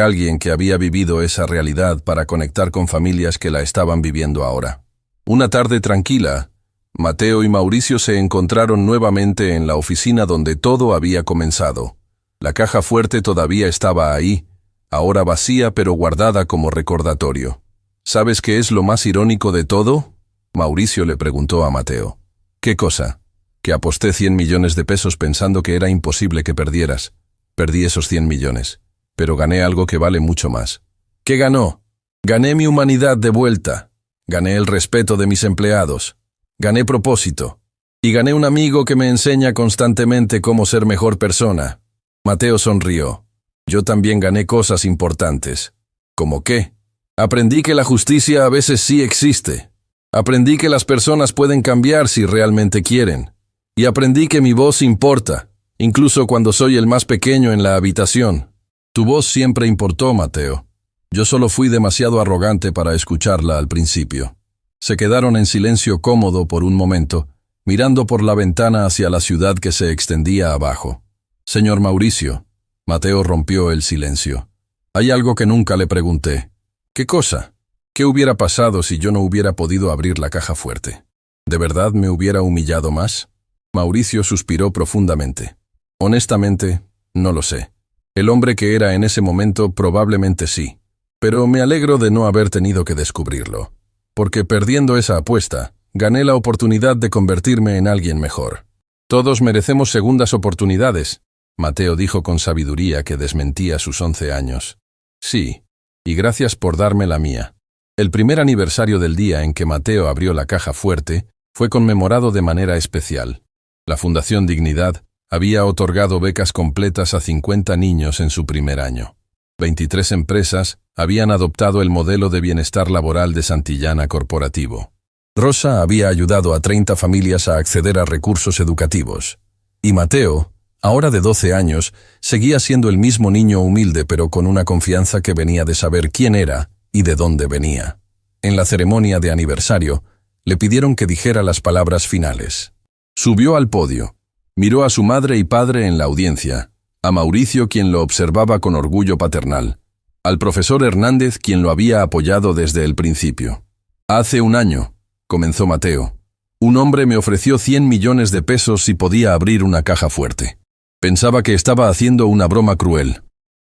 alguien que había vivido esa realidad para conectar con familias que la estaban viviendo ahora? Una tarde tranquila, Mateo y Mauricio se encontraron nuevamente en la oficina donde todo había comenzado. La caja fuerte todavía estaba ahí, ahora vacía pero guardada como recordatorio. ¿Sabes qué es lo más irónico de todo? Mauricio le preguntó a Mateo. ¿Qué cosa? Que aposté 100 millones de pesos pensando que era imposible que perdieras. Perdí esos 100 millones. Pero gané algo que vale mucho más. ¿Qué ganó? Gané mi humanidad de vuelta. Gané el respeto de mis empleados. Gané propósito. Y gané un amigo que me enseña constantemente cómo ser mejor persona. Mateo sonrió. Yo también gané cosas importantes. ¿Cómo qué? Aprendí que la justicia a veces sí existe. Aprendí que las personas pueden cambiar si realmente quieren. Y aprendí que mi voz importa, incluso cuando soy el más pequeño en la habitación. Tu voz siempre importó, Mateo. Yo solo fui demasiado arrogante para escucharla al principio. Se quedaron en silencio cómodo por un momento, mirando por la ventana hacia la ciudad que se extendía abajo. Señor Mauricio, Mateo rompió el silencio. Hay algo que nunca le pregunté. ¿Qué cosa? ¿Qué hubiera pasado si yo no hubiera podido abrir la caja fuerte? ¿De verdad me hubiera humillado más? Mauricio suspiró profundamente. Honestamente, no lo sé. El hombre que era en ese momento probablemente sí. Pero me alegro de no haber tenido que descubrirlo. Porque perdiendo esa apuesta, gané la oportunidad de convertirme en alguien mejor. Todos merecemos segundas oportunidades. Mateo dijo con sabiduría que desmentía sus 11 años. Sí, y gracias por darme la mía. El primer aniversario del día en que Mateo abrió la caja fuerte fue conmemorado de manera especial. La Fundación Dignidad había otorgado becas completas a 50 niños en su primer año. 23 empresas habían adoptado el modelo de bienestar laboral de Santillana Corporativo. Rosa había ayudado a 30 familias a acceder a recursos educativos. Y Mateo, ahora de 12 años, seguía siendo el mismo niño humilde pero con una confianza que venía de saber quién era y de dónde venía. En la ceremonia de aniversario, le pidieron que dijera las palabras finales. Subió al podio. Miró a su madre y padre en la audiencia, a Mauricio quien lo observaba con orgullo paternal, al profesor Hernández quien lo había apoyado desde el principio. Hace un año, comenzó Mateo, un hombre me ofreció 100 millones de pesos si podía abrir una caja fuerte. Pensaba que estaba haciendo una broma cruel.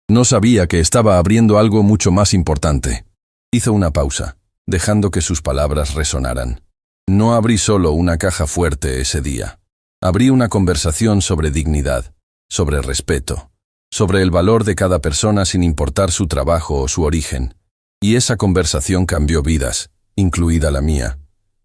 No sabía que estaba abriendo algo mucho más importante. Hizo una pausa, dejando que sus palabras resonaran. No abrí solo una caja fuerte ese día. Abrí una conversación sobre dignidad, sobre respeto, sobre el valor de cada persona sin importar su trabajo o su origen. Y esa conversación cambió vidas, incluida la mía.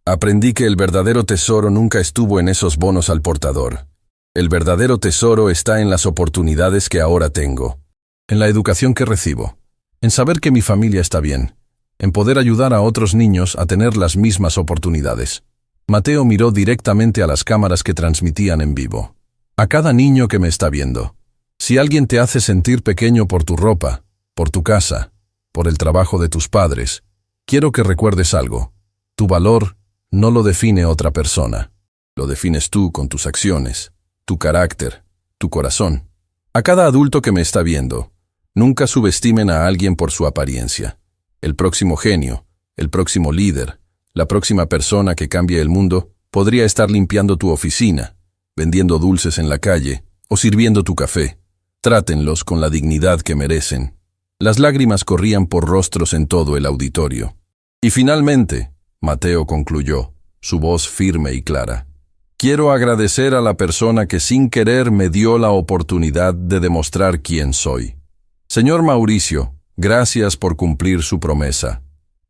Aprendí que el verdadero tesoro nunca estuvo en esos bonos al portador. El verdadero tesoro está en las oportunidades que ahora tengo, en la educación que recibo, en saber que mi familia está bien, en poder ayudar a otros niños a tener las mismas oportunidades. Mateo miró directamente a las cámaras que transmitían en vivo. A cada niño que me está viendo. Si alguien te hace sentir pequeño por tu ropa, por tu casa, por el trabajo de tus padres, quiero que recuerdes algo. Tu valor no lo define otra persona. Lo defines tú con tus acciones, tu carácter, tu corazón. A cada adulto que me está viendo, nunca subestimen a alguien por su apariencia. El próximo genio, el próximo líder, la próxima persona que cambie el mundo podría estar limpiando tu oficina, vendiendo dulces en la calle o sirviendo tu café. Trátenlos con la dignidad que merecen. Las lágrimas corrían por rostros en todo el auditorio. Y finalmente, Mateo concluyó, su voz firme y clara. Quiero agradecer a la persona que sin querer me dio la oportunidad de demostrar quién soy. Señor Mauricio, gracias por cumplir su promesa.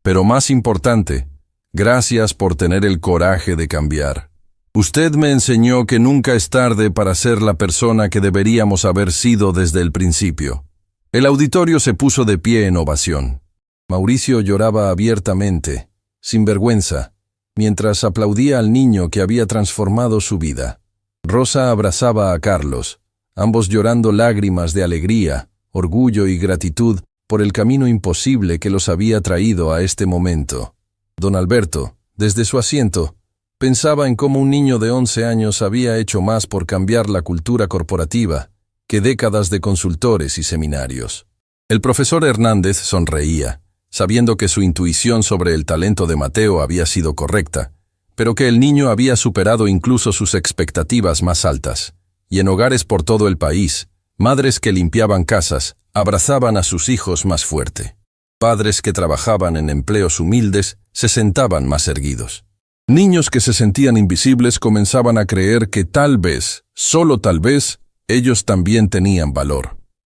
Pero más importante, gracias por tener el coraje de cambiar. Usted me enseñó que nunca es tarde para ser la persona que deberíamos haber sido desde el principio. El auditorio se puso de pie en ovación. Mauricio lloraba abiertamente, sin vergüenza, mientras aplaudía al niño que había transformado su vida. Rosa abrazaba a Carlos, ambos llorando lágrimas de alegría, orgullo y gratitud por el camino imposible que los había traído a este momento. Don Alberto, desde su asiento, pensaba en cómo un niño de 11 años había hecho más por cambiar la cultura corporativa que décadas de consultores y seminarios. El profesor Hernández sonreía, sabiendo que su intuición sobre el talento de Mateo había sido correcta, pero que el niño había superado incluso sus expectativas más altas. Y en hogares por todo el país, madres que limpiaban casas abrazaban a sus hijos más fuerte. Padres que trabajaban en empleos humildes se sentaban más erguidos. Niños que se sentían invisibles comenzaban a creer que tal vez, solo tal vez, ellos también tenían valor.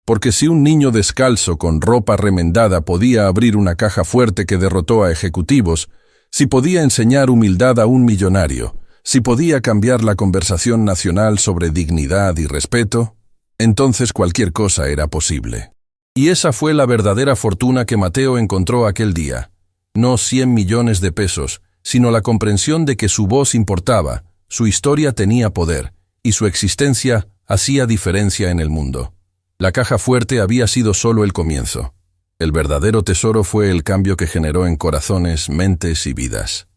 Porque si un niño descalzo con ropa remendada podía abrir una caja fuerte que derrotó a ejecutivos, si podía enseñar humildad a un millonario, si podía cambiar la conversación nacional sobre dignidad y respeto, entonces cualquier cosa era posible. Y esa fue la verdadera fortuna que Mateo encontró aquel día. No 100 millones de pesos, sino la comprensión de que su voz importaba, su historia tenía poder, y su existencia hacía diferencia en el mundo. La caja fuerte había sido solo el comienzo. El verdadero tesoro fue el cambio que generó en corazones, mentes y vidas.